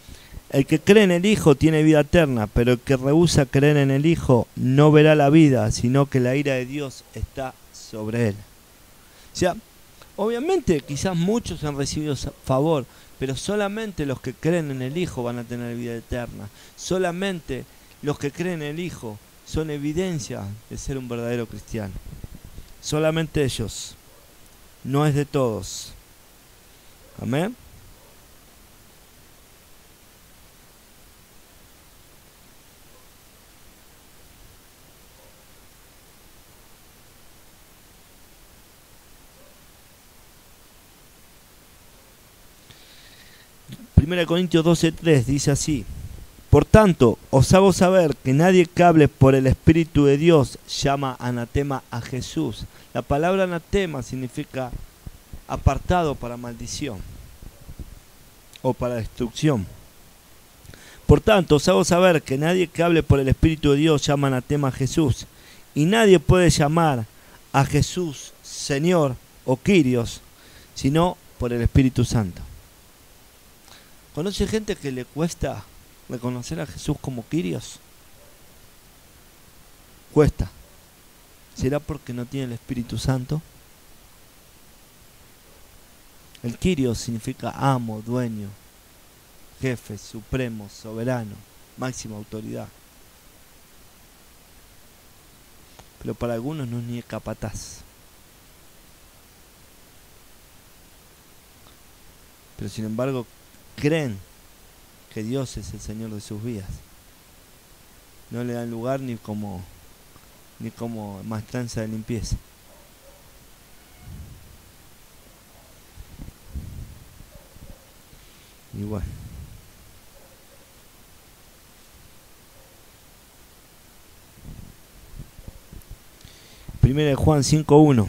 el que cree en el Hijo tiene vida eterna, pero el que rehúsa creer en el Hijo no verá la vida, sino que la ira de Dios está sobre él. O sea, obviamente quizás muchos han recibido favor, pero solamente los que creen en el Hijo van a tener vida eterna. Solamente los que creen en el Hijo son evidencia de ser un verdadero cristiano. Solamente ellos. No es de todos. Amén. Primera Corintios 12:3 dice así: por tanto, os hago saber que nadie que hable por el Espíritu de Dios llama anatema a Jesús. La palabra anatema significa apartado para maldición o para destrucción. Por tanto, os hago saber que nadie que hable por el Espíritu de Dios llama anatema a Jesús. Y nadie puede llamar a Jesús Señor o Kyrios, sino por el Espíritu Santo. ¿Conoce gente que le cuesta reconocer a Jesús como Kyrios? Cuesta. ¿Será porque no tiene el Espíritu Santo? El Kyrios significa amo, dueño, jefe, supremo, soberano, máxima autoridad. Pero para algunos no es ni capataz. Pero sin embargo creen que Dios es el Señor de sus vidas. No le dan lugar ni como ni como maestranza de limpieza. Y bueno. Primera de Juan 5:1.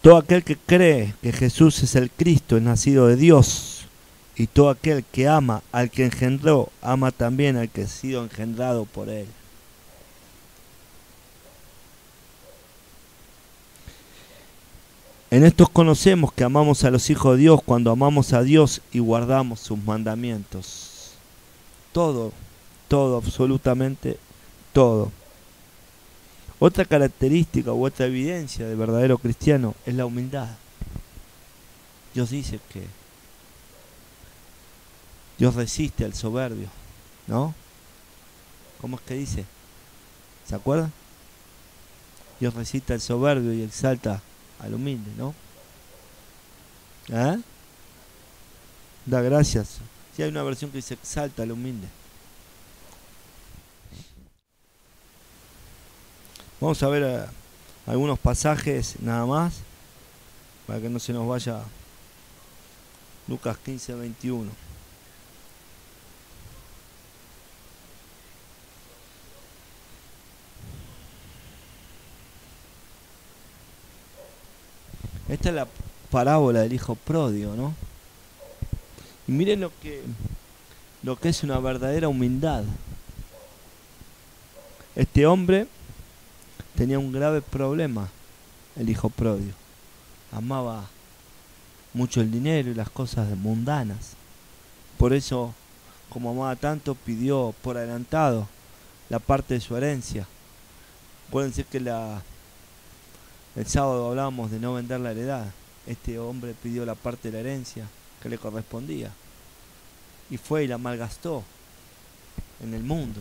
Todo aquel que cree que Jesús es el Cristo, es nacido de Dios. Y todo aquel que ama al que engendró, ama también al que ha sido engendrado por él. En estos conocemos que amamos a los hijos de Dios cuando amamos a Dios y guardamos sus mandamientos. Todo, todo, absolutamente todo. Otra característica u otra evidencia del verdadero cristiano es la humildad. Dios dice que Dios resiste al soberbio, ¿no? ¿Cómo es que dice? ¿Se acuerdan? Dios resiste al soberbio y exalta al humilde, ¿no? ¿Eh? Da gracias. Sí, hay una versión que dice exalta al humilde. Vamos a ver algunos pasajes nada más, para que no se nos vaya. Lucas 15:21. Esta es la parábola del hijo pródigo, ¿no? Y miren lo que es una verdadera humildad. Este hombre tenía un grave problema, el hijo pródigo. Amaba mucho el dinero y las cosas mundanas. Por eso, como amaba tanto, pidió por adelantado la parte de su herencia. Acuérdense que el sábado hablábamos de no vender la heredad. Este hombre pidió la parte de la herencia que le correspondía. Y fue y la malgastó en el mundo.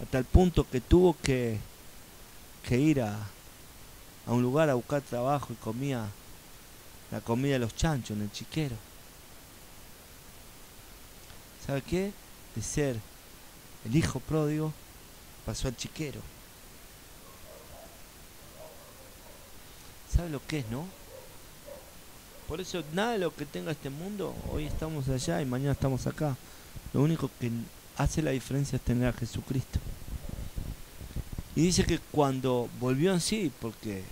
Hasta el punto que tuvo que ir a un lugar a buscar trabajo y comía la comida de los chanchos en el chiquero. ¿Sabe qué? De ser el hijo pródigo pasó al chiquero. ¿Sabe lo que es, no? Por eso nada de lo que tenga este mundo, hoy estamos allá y mañana estamos acá. Lo único que hace la diferencia es tener a Jesucristo. Y dice que cuando volvió en sí, porque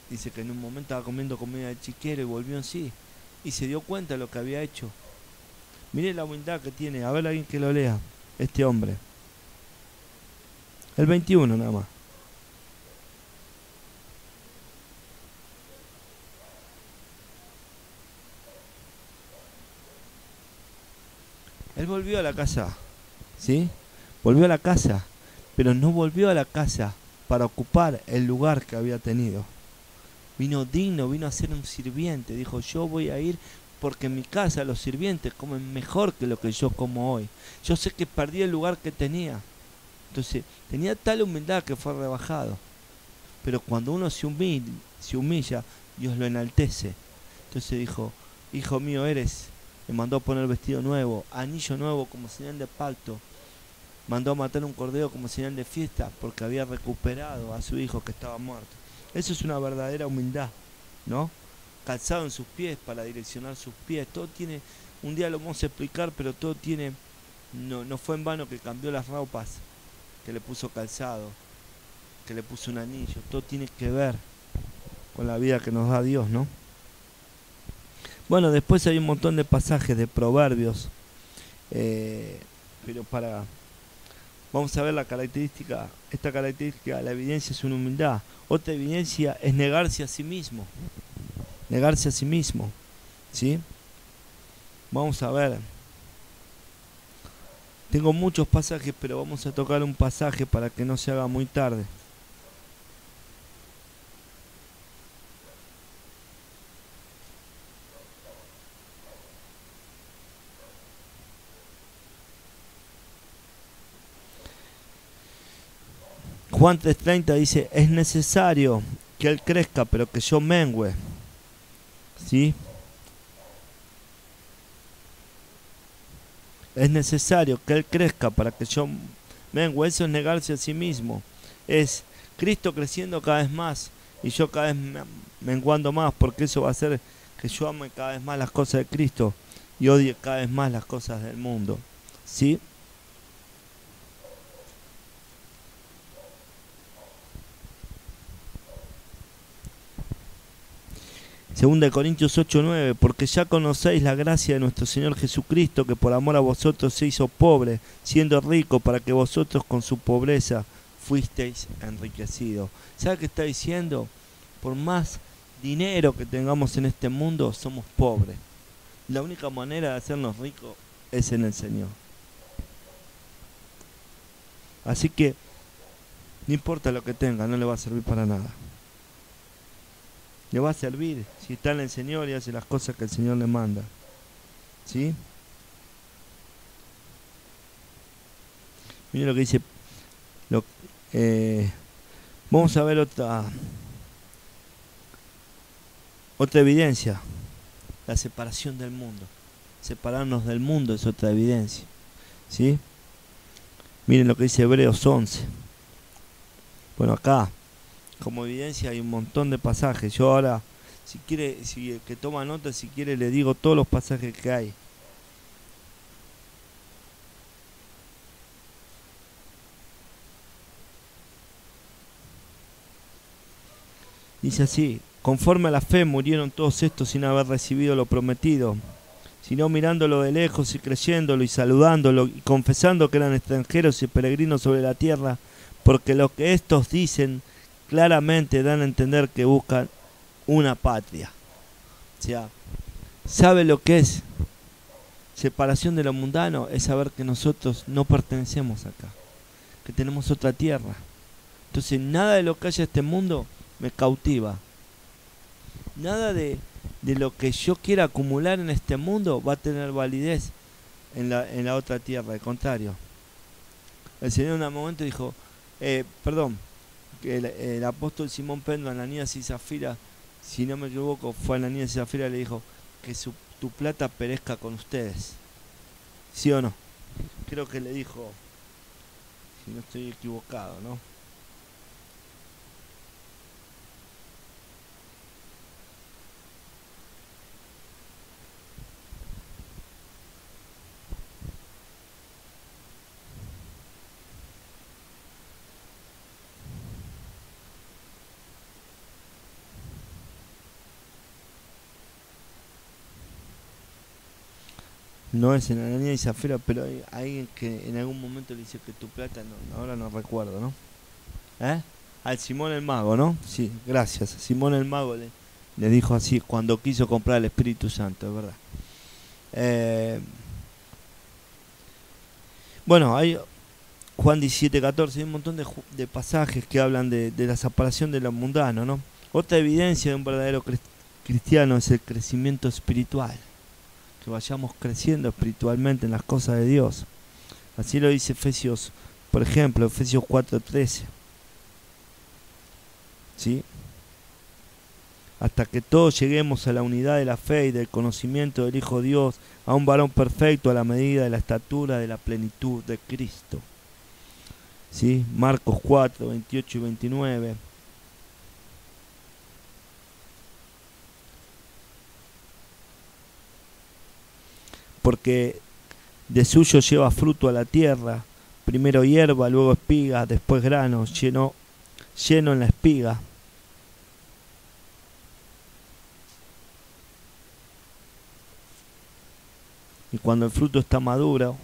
dice que en un momento estaba comiendo comida de chiquero y volvió en sí, y se dio cuenta de lo que había hecho. Mire la humildad que tiene, a ver alguien que lo lea, este hombre. El 21 nada más. Él volvió a la casa, ¿sí? Volvió a la casa, pero no volvió a la casa para ocupar el lugar que había tenido. Vino digno, vino a ser un sirviente. Dijo, yo voy a ir porque en mi casa los sirvientes comen mejor que lo que yo como hoy. Yo sé que perdí el lugar que tenía. Entonces, tenía tal humildad que fue rebajado. Pero cuando uno se humilla, Dios lo enaltece. Entonces dijo, hijo mío eres. Le mandó a poner vestido nuevo, anillo nuevo como señal de pacto. Mandó a matar un cordero como señal de fiesta porque había recuperado a su hijo que estaba muerto. Eso es una verdadera humildad, ¿no? Calzado en sus pies para direccionar sus pies. Todo tiene, un día lo vamos a explicar, pero todo tiene, no fue en vano que cambió las ropas, que le puso calzado, que le puso un anillo. Todo tiene que ver con la vida que nos da Dios, ¿no? Bueno, después hay un montón de pasajes de proverbios, pero vamos a ver la característica, esta característica, la evidencia es una humildad. Otra evidencia es negarse a sí mismo, ¿sí? Vamos a ver, tengo muchos pasajes, pero vamos a tocar un pasaje para que no se haga muy tarde. Juan 3:30 dice, es necesario que Él crezca, pero que yo mengüe. ¿Sí? Es necesario que Él crezca para que yo mengüe. Eso es negarse a sí mismo. es Cristo creciendo cada vez más y yo cada vez menguando más, porque eso va a hacer que yo ame cada vez más las cosas de Cristo y odie cada vez más las cosas del mundo. ¿Sí? Segunda de Corintios 8:9, porque ya conocéis la gracia de nuestro Señor Jesucristo, que por amor a vosotros se hizo pobre, siendo rico, para que vosotros con su pobreza fuisteis enriquecidos. ¿Sabe qué está diciendo? Por más dinero que tengamos en este mundo, somos pobres. La única manera de hacernos ricos es en el Señor. Así que, no importa lo que tenga, no le va a servir para nada. Le va a servir si está en el Señor y hace las cosas que el Señor le manda. ¿Sí? Miren lo que dice. Lo, vamos a ver otra evidencia. La separación del mundo. Separarnos del mundo es otra evidencia. ¿Sí? Miren lo que dice Hebreos 11. Bueno, acá como evidencia hay un montón de pasajes. Yo ahora, si quiere, si el que toma nota, si quiere le digo todos los pasajes que hay. Dice así: conforme a la fe murieron todos estos sin haber recibido lo prometido, sino mirándolo de lejos y creyéndolo y saludándolo y confesando que eran extranjeros y peregrinos sobre la tierra, porque lo que estos dicen claramente dan a entender que buscan una patria. O sea, ¿sabe lo que es separación de lo mundano? Es saber que nosotros no pertenecemos acá, que tenemos otra tierra. Entonces nada de lo que haya en este mundo me cautiva. Nada de lo que yo quiera acumular en este mundo va a tener validez en la otra tierra. Al contrario, el Señor en un momento dijo, que el apóstol Simón Pedro, Ananías y Zafira, si no me equivoco, fue Ananías y Zafira, le dijo que tu plata perezca con ustedes. ¿Sí o no? Creo que le dijo, si no estoy equivocado, ¿no? No es en Ananías y Zafira, pero hay alguien que en algún momento le dice que tu plata, no, ahora no recuerdo, ¿no? Al Simón el Mago, ¿no? Sí, gracias. Simón el Mago le dijo así cuando quiso comprar el Espíritu Santo, es verdad. Bueno, hay Juan 17:14, hay un montón de pasajes que hablan de la separación de lo mundano, ¿no? Otra evidencia de un verdadero cristiano es el crecimiento espiritual. Que vayamos creciendo espiritualmente en las cosas de Dios. Así lo dice Efesios, por ejemplo, Efesios 4:13. ¿Sí? Hasta que todos lleguemos a la unidad de la fe y del conocimiento del Hijo de Dios, a un varón perfecto a la medida de la estatura de la plenitud de Cristo. ¿Sí? Marcos 4:28 y 29. Porque de suyo lleva fruto a la tierra, primero hierba, luego espiga, después grano, lleno en la espiga. Y cuando el fruto está maduro,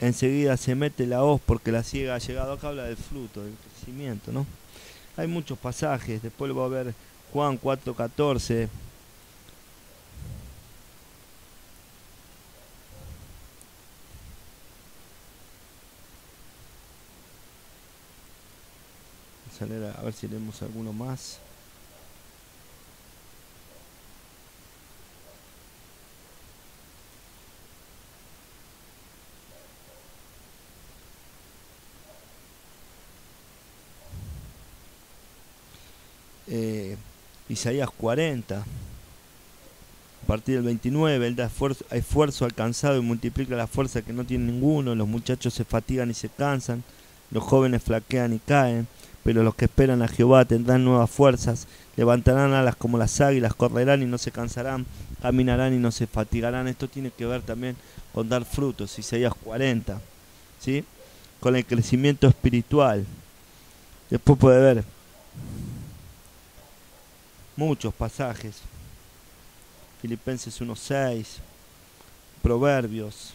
enseguida se mete la hoz porque la siega ha llegado. Acá habla del fruto, del crecimiento, ¿no? Hay muchos pasajes, después lo va a ver Juan 4:14. A ver si leemos alguno más. Isaías 40, a partir del 29, él da esfuerzo alcanzado y multiplica la fuerza que no tiene ninguno, los muchachos se fatigan y se cansan, Los jóvenes flaquean y caen, pero los que esperan a Jehová tendrán nuevas fuerzas, levantarán alas como las águilas, correrán y no se cansarán, caminarán y no se fatigarán. Esto tiene que ver también con dar frutos, Isaías 40, ¿sí? Con el crecimiento espiritual. Después puede ver muchos pasajes, Filipenses 1:6, Proverbios.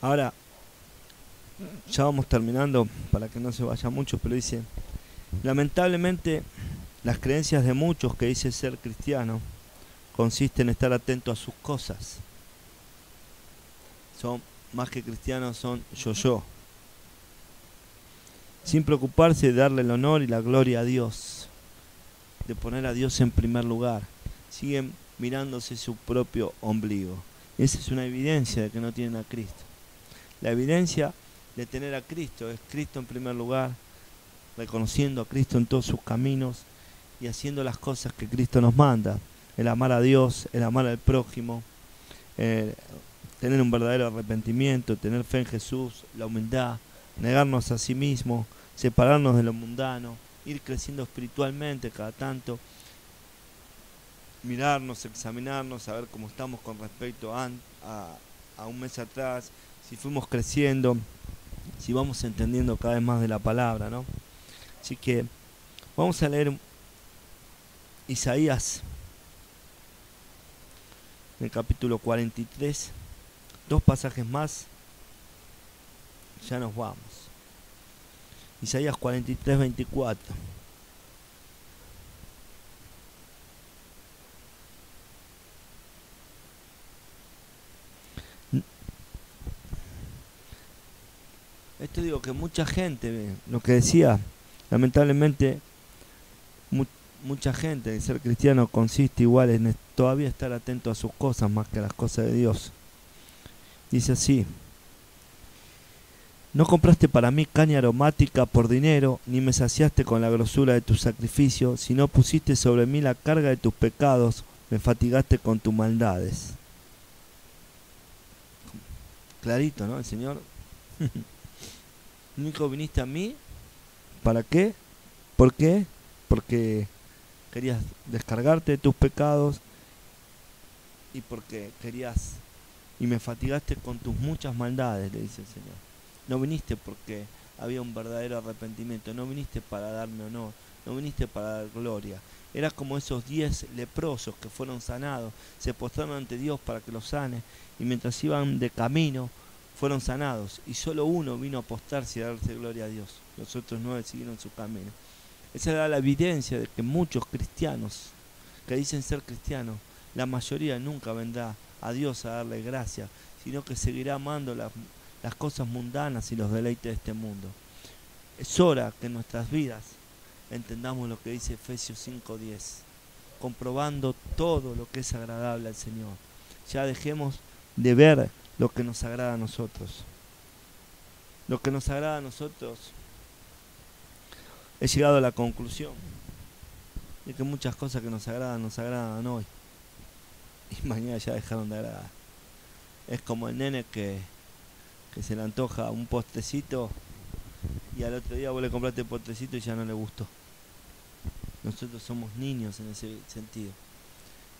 Ahora, ya vamos terminando para que no se vaya mucho, pero dice, lamentablemente las creencias de muchos que dicen ser cristianos consisten en estar atento a sus cosas. Son más que cristianos, son yo. Sin preocuparse de darle el honor y la gloria a Dios, de poner a Dios en primer lugar. Siguen mirándose su propio ombligo. Esa es una evidencia de que no tienen a Cristo. La evidencia de tener a Cristo es Cristo en primer lugar, reconociendo a Cristo en todos sus caminos y haciendo las cosas que Cristo nos manda. El amar a Dios, el amar al prójimo, tener un verdadero arrepentimiento, tener fe en Jesús, la humildad, negarnos a sí mismo, separarnos de lo mundano, ir creciendo espiritualmente cada tanto, mirarnos, examinarnos, saber cómo estamos con respecto a un mes atrás, si fuimos creciendo, si vamos entendiendo cada vez más de la palabra, ¿no? Así que vamos a leer Isaías, en el capítulo 43, 2 pasajes más, ya nos vamos. Isaías 43, 24. Esto digo que mucha gente, lo que decía, lamentablemente, mucha gente de ser cristiano consiste igual en todavía estar atento a sus cosas más que a las cosas de Dios. Dice así: no compraste para mí caña aromática por dinero, ni me saciaste con la grosura de tu sacrificio, sino pusiste sobre mí la carga de tus pecados, me fatigaste con tus maldades. Clarito, ¿no? El Señor. Único viniste a mí, ¿para qué? ¿Por qué? Porque querías descargarte de tus pecados y porque querías y me fatigaste con tus muchas maldades, le dice el Señor. No viniste porque había un verdadero arrepentimiento, no viniste para darme honor, no viniste para dar gloria. Eras como esos 10 leprosos que fueron sanados, se postraron ante Dios para que los sane, y mientras iban de camino fueron sanados, y solo uno vino a postrarse y a darse gloria a Dios. Los otros 9 siguieron su camino. Esa era la evidencia de que muchos cristianos que dicen ser cristianos, la mayoría nunca vendrá a Dios a darle gracia, sino que seguirá amando las cosas mundanas y los deleites de este mundo. Es hora que en nuestras vidas entendamos lo que dice Efesios 5:10, comprobando todo lo que es agradable al Señor. Ya dejemos de ver lo que nos agrada a nosotros. Lo que nos agrada a nosotros, he llegado a la conclusión de que muchas cosas que nos agradan hoy y mañana ya dejaron de agradar. Es como el nene que se le antoja un postrecito y al otro día vos le compraste el postrecito y ya no le gustó. Nosotros somos niños en ese sentido,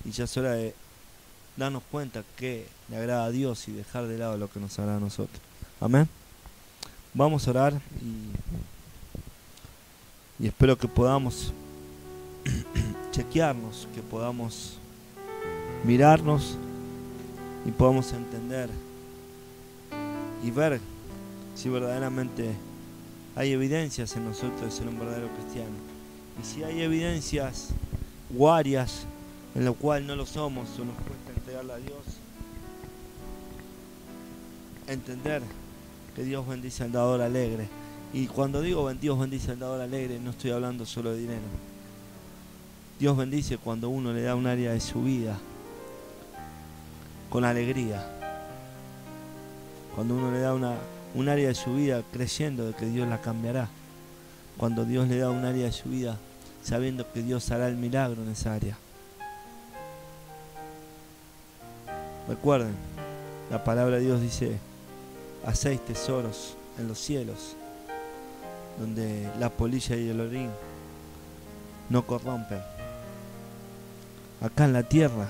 y ya es hora de darnos cuenta que le agrada a Dios y dejar de lado lo que nos agrada a nosotros. Amén. Vamos a orar y espero que podamos chequearnos, que podamos mirarnos y podamos entender y ver si verdaderamente hay evidencias en nosotros de ser un verdadero cristiano. Y si hay evidencias o áreas en lo cual no lo somos o nos cuesta entregarle a Dios, entender que Dios bendice al dador alegre. Y cuando digo Dios bendice al dador alegre, no estoy hablando solo de dinero. Dios bendice cuando uno le da un área de su vida con alegría, cuando uno le da un área de su vida creyendo de que Dios la cambiará. cuando Dios le da un área de su vida, sabiendo que Dios hará el milagro en esa área. Recuerden, la palabra de Dios dice: hacéis tesoros en los cielos, donde la polilla y el orín no corrompen. Acá en la tierra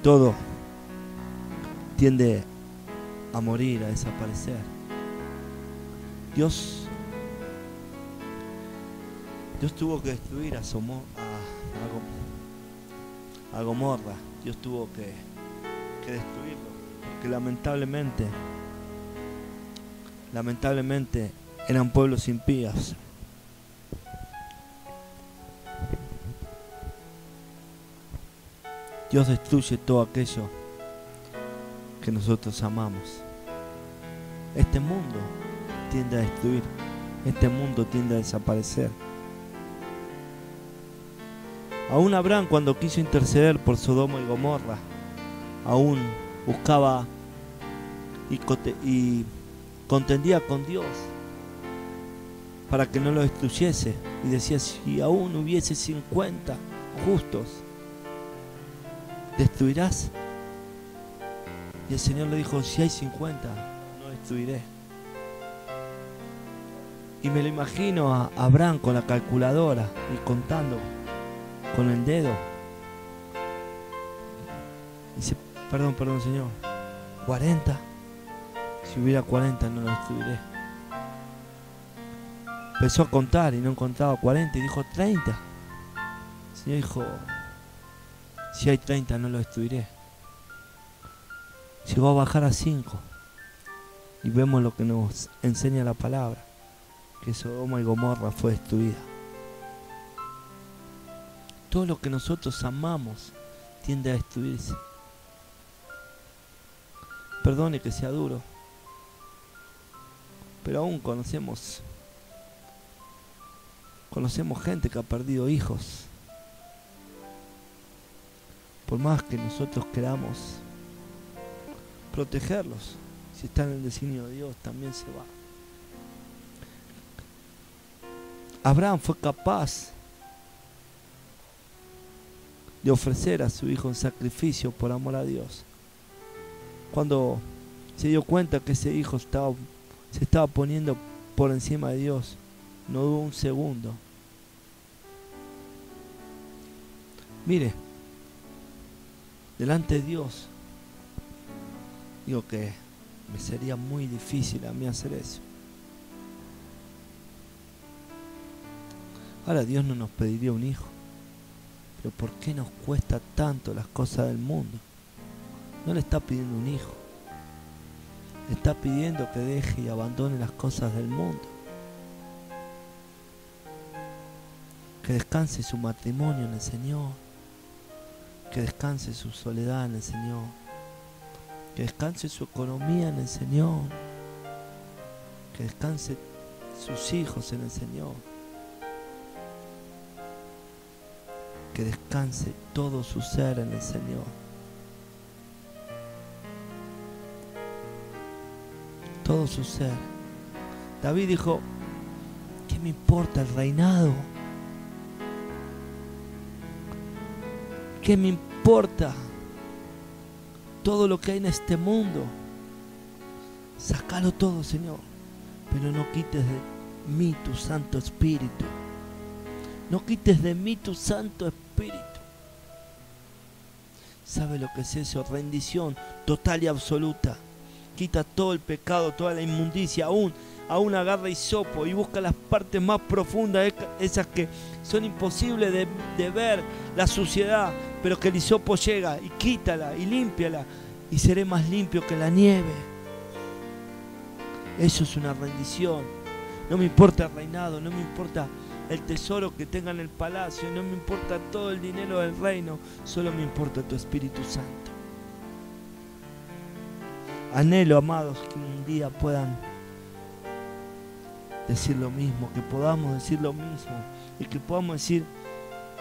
todo tiende a morir, a desaparecer. Dios tuvo que destruir a Gomorra. Dios tuvo que destruirlo, porque lamentablemente eran pueblos impíos. Dios destruye todo aquello que nosotros amamos. Este mundo tiende a destruir, este mundo tiende a desaparecer. Aún Abraham, cuando quiso interceder por Sodoma y Gomorra, aún buscaba y contendía con Dios para que no lo destruyese, y decía: si aún hubiese 50 justos, ¿destruirás? Y el Señor le dijo: si hay 50, no destruiré. Y me lo imagino a Abraham con la calculadora y contando con el dedo. Y dice: perdón Señor, 40. Si hubiera 40 no lo destruiré. Empezó a contar y no encontraba 40 y dijo: 30. El Señor dijo: si hay 30 no lo destruiré. Llegó a bajar a 5. Y vemos lo que nos enseña la palabra, que Sodoma y Gomorra fue destruida. Todo lo que nosotros amamos tiende a destruirse. Perdone que sea duro, pero aún conocemos gente que ha perdido hijos. Por más que nosotros queramos protegerlos, si están en el designio de Dios, también se va. Abraham fue capaz de ofrecer a su hijo un sacrificio por amor a Dios. Cuando se dio cuenta que ese hijo se estaba poniendo por encima de Dios, no dudó un segundo. Mire, delante de Dios, digo que me sería muy difícil a mí hacer eso. Ahora Dios no nos pediría un hijo, pero ¿por qué nos cuesta tanto las cosas del mundo? No le está pidiendo un hijo, le está pidiendo que deje y abandone las cosas del mundo, que descanse su matrimonio en el Señor, que descanse su soledad en el Señor, que descanse su economía en el Señor, que descanse sus hijos en el Señor, que descanse todo su ser en el Señor. Todo su ser. David dijo: ¿qué me importa el reinado? ¿Qué me importa todo lo que hay en este mundo? Sácalo todo, Señor, pero no quites de mí tu Santo Espíritu. No quites de mí tu Santo Espíritu. ¿Sabe lo que es eso? Rendición total y absoluta. Quita todo el pecado, toda la inmundicia. Aún agarra hisopo y busca las partes más profundas, esas que son imposibles de ver, la suciedad, pero que el hisopo llega y quítala y límpiala, y seré más limpio que la nieve. Eso es una rendición. No me importa el reinado, no me importa el tesoro que tenga en el palacio, no me importa todo el dinero del reino, solo me importa tu Espíritu Santo. Anhelo, amados, que un día puedan decir lo mismo, que podamos decir lo mismo y que podamos decir: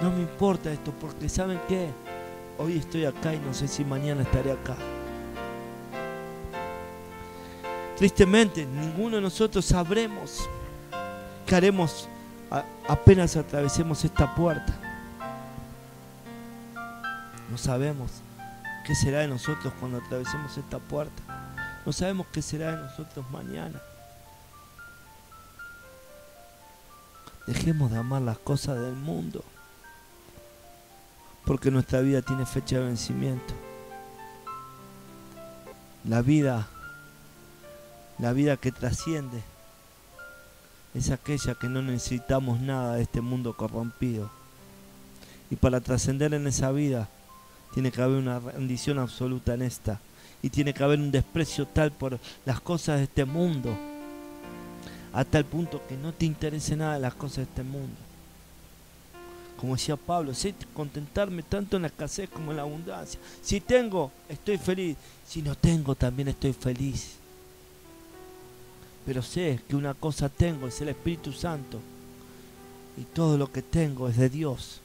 no me importa esto, porque ¿saben qué? Hoy estoy acá y no sé si mañana estaré acá. Tristemente, ninguno de nosotros sabremos qué haremos apenas atravesemos esta puerta. No sabemos qué será de nosotros cuando atravesemos esta puerta. No sabemos qué será de nosotros mañana. Dejemos de amar las cosas del mundo, porque nuestra vida tiene fecha de vencimiento. La vida que trasciende es aquella que no necesitamos nada de este mundo corrompido. Y para trascender en esa vida tiene que haber una rendición absoluta en esta. Y tiene que haber un desprecio tal por las cosas de este mundo, a tal punto que no te interese nada de las cosas de este mundo. Como decía Pablo, sé contentarme tanto en la escasez como en la abundancia. Si tengo, estoy feliz. Si no tengo, también estoy feliz. Pero sé que una cosa tengo, es el Espíritu Santo. Y todo lo que tengo es de Dios.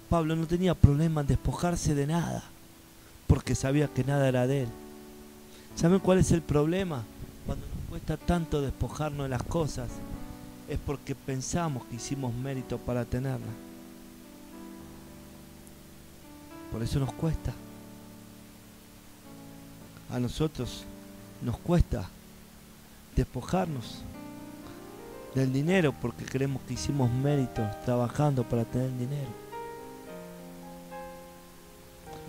Pablo no tenía problema en despojarse de nada, porque sabía que nada era de él. ¿Saben cuál es el problema? Cuando nos cuesta tanto despojarnos de las cosas, es porque pensamos que hicimos mérito para tenerlas. Por eso nos cuesta. A nosotros nos cuesta despojarnos del dinero porque creemos que hicimos mérito trabajando para tener dinero.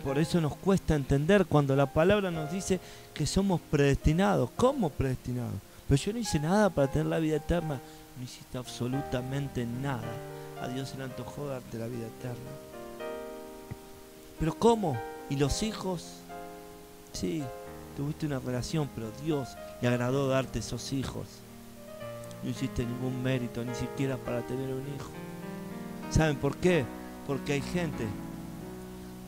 Por eso nos cuesta entender cuando la palabra nos dice que somos predestinados. ¿Cómo predestinados? Pero yo no hice nada para tener la vida eterna. No hiciste absolutamente nada. A Dios se le antojó darte la vida eterna. ¿Pero cómo? ¿Y los hijos? Sí, tuviste una relación, pero Dios le agradó darte esos hijos. No hiciste ningún mérito, ni siquiera para tener un hijo. ¿Saben por qué? Porque hay gente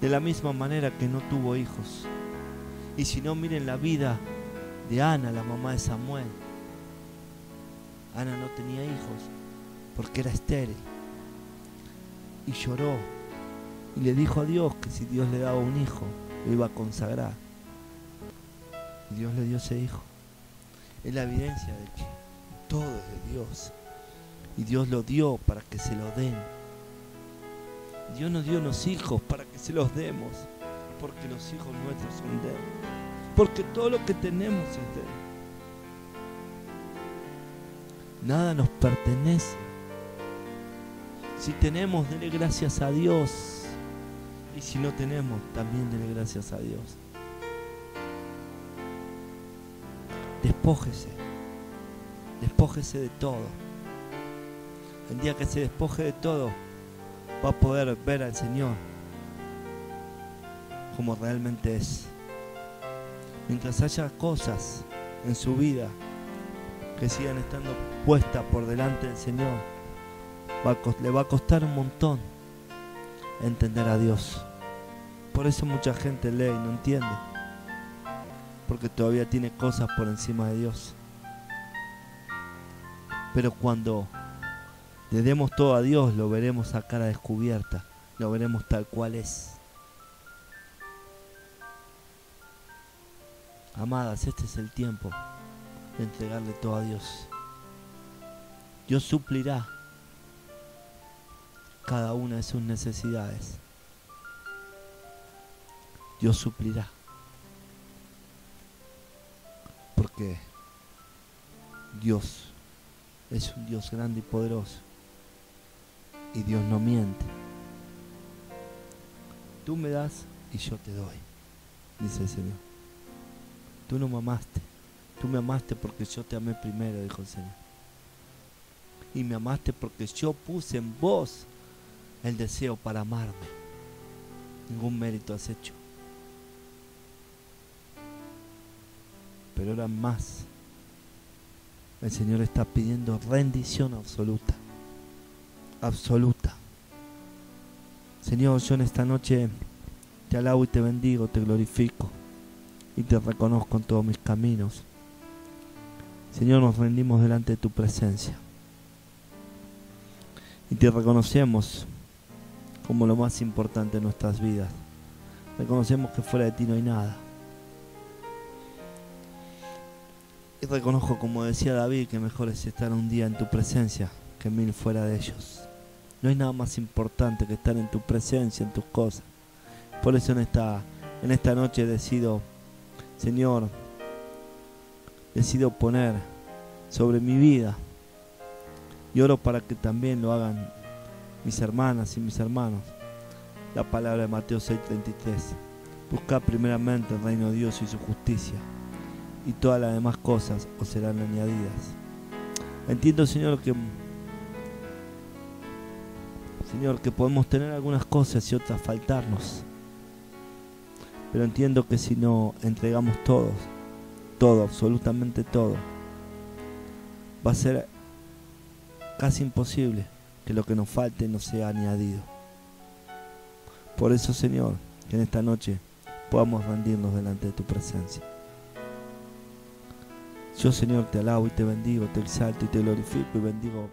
de la misma manera que no tuvo hijos. Y si no, miren la vida de Ana, la mamá de Samuel. Ana no tenía hijos porque era estéril. Y lloró. Y le dijo a Dios que si Dios le daba un hijo, lo iba a consagrar. Y Dios le dio ese hijo. Es la evidencia de que todo es de Dios. Y Dios lo dio para que se lo den. Dios nos dio los hijos para que se los demos. Porque los hijos nuestros son de Él. Porque todo lo que tenemos es de Él. Nada nos pertenece. Si tenemos, dele gracias a Dios. Y si no tenemos, también dele gracias a Dios. Despójese. Despójese de todo. El día que se despoje de todo, va a poder ver al Señor como realmente es. Mientras haya cosas en su vida que sigan estando puestas por delante del Señor, le va a costar un montón entender a Dios. Por eso mucha gente lee y no entiende, porque todavía tiene cosas por encima de Dios. Pero cuando le demos todo a Dios, lo veremos a cara descubierta, lo veremos tal cual es. Amadas, este es el tiempo de entregarle todo a Dios. Dios suplirá cada una de sus necesidades. Dios suplirá. Porque Dios es un Dios grande y poderoso. Y Dios no miente. Tú me das y yo te doy, dice el Señor. Tú no me amaste. Tú me amaste porque yo te amé primero, dijo el Señor. Y me amaste porque yo puse en vos el deseo para amarme. Ningún mérito has hecho. Pero ahora más, el Señor está pidiendo rendición absoluta. Absoluta. Señor, yo en esta noche te alabo y te bendigo, te glorifico y te reconozco en todos mis caminos. Señor, nos rendimos delante de tu presencia y te reconocemos como lo más importante de nuestras vidas. Reconocemos que fuera de ti no hay nada. Y reconozco, como decía David, que mejor es estar un día en tu presencia que 1000 fuera de ellos. No hay nada más importante que estar en tu presencia, en tus cosas. Por eso en esta noche decido, Señor, decido poner sobre mi vida, y oro para que también lo hagan mis hermanas y mis hermanos, la palabra de Mateo 6:33. Buscad primeramente el reino de Dios y su justicia, y todas las demás cosas os serán añadidas. Entiendo, Señor, que podemos tener algunas cosas y otras faltarnos. Pero entiendo que si no entregamos todo, absolutamente todo, va a ser casi imposible que lo que nos falte nos sea añadido. Por eso, Señor, que en esta noche podamos rendirnos delante de tu presencia. Yo, Señor, te alabo y te bendigo, te exalto y te glorifico y bendigo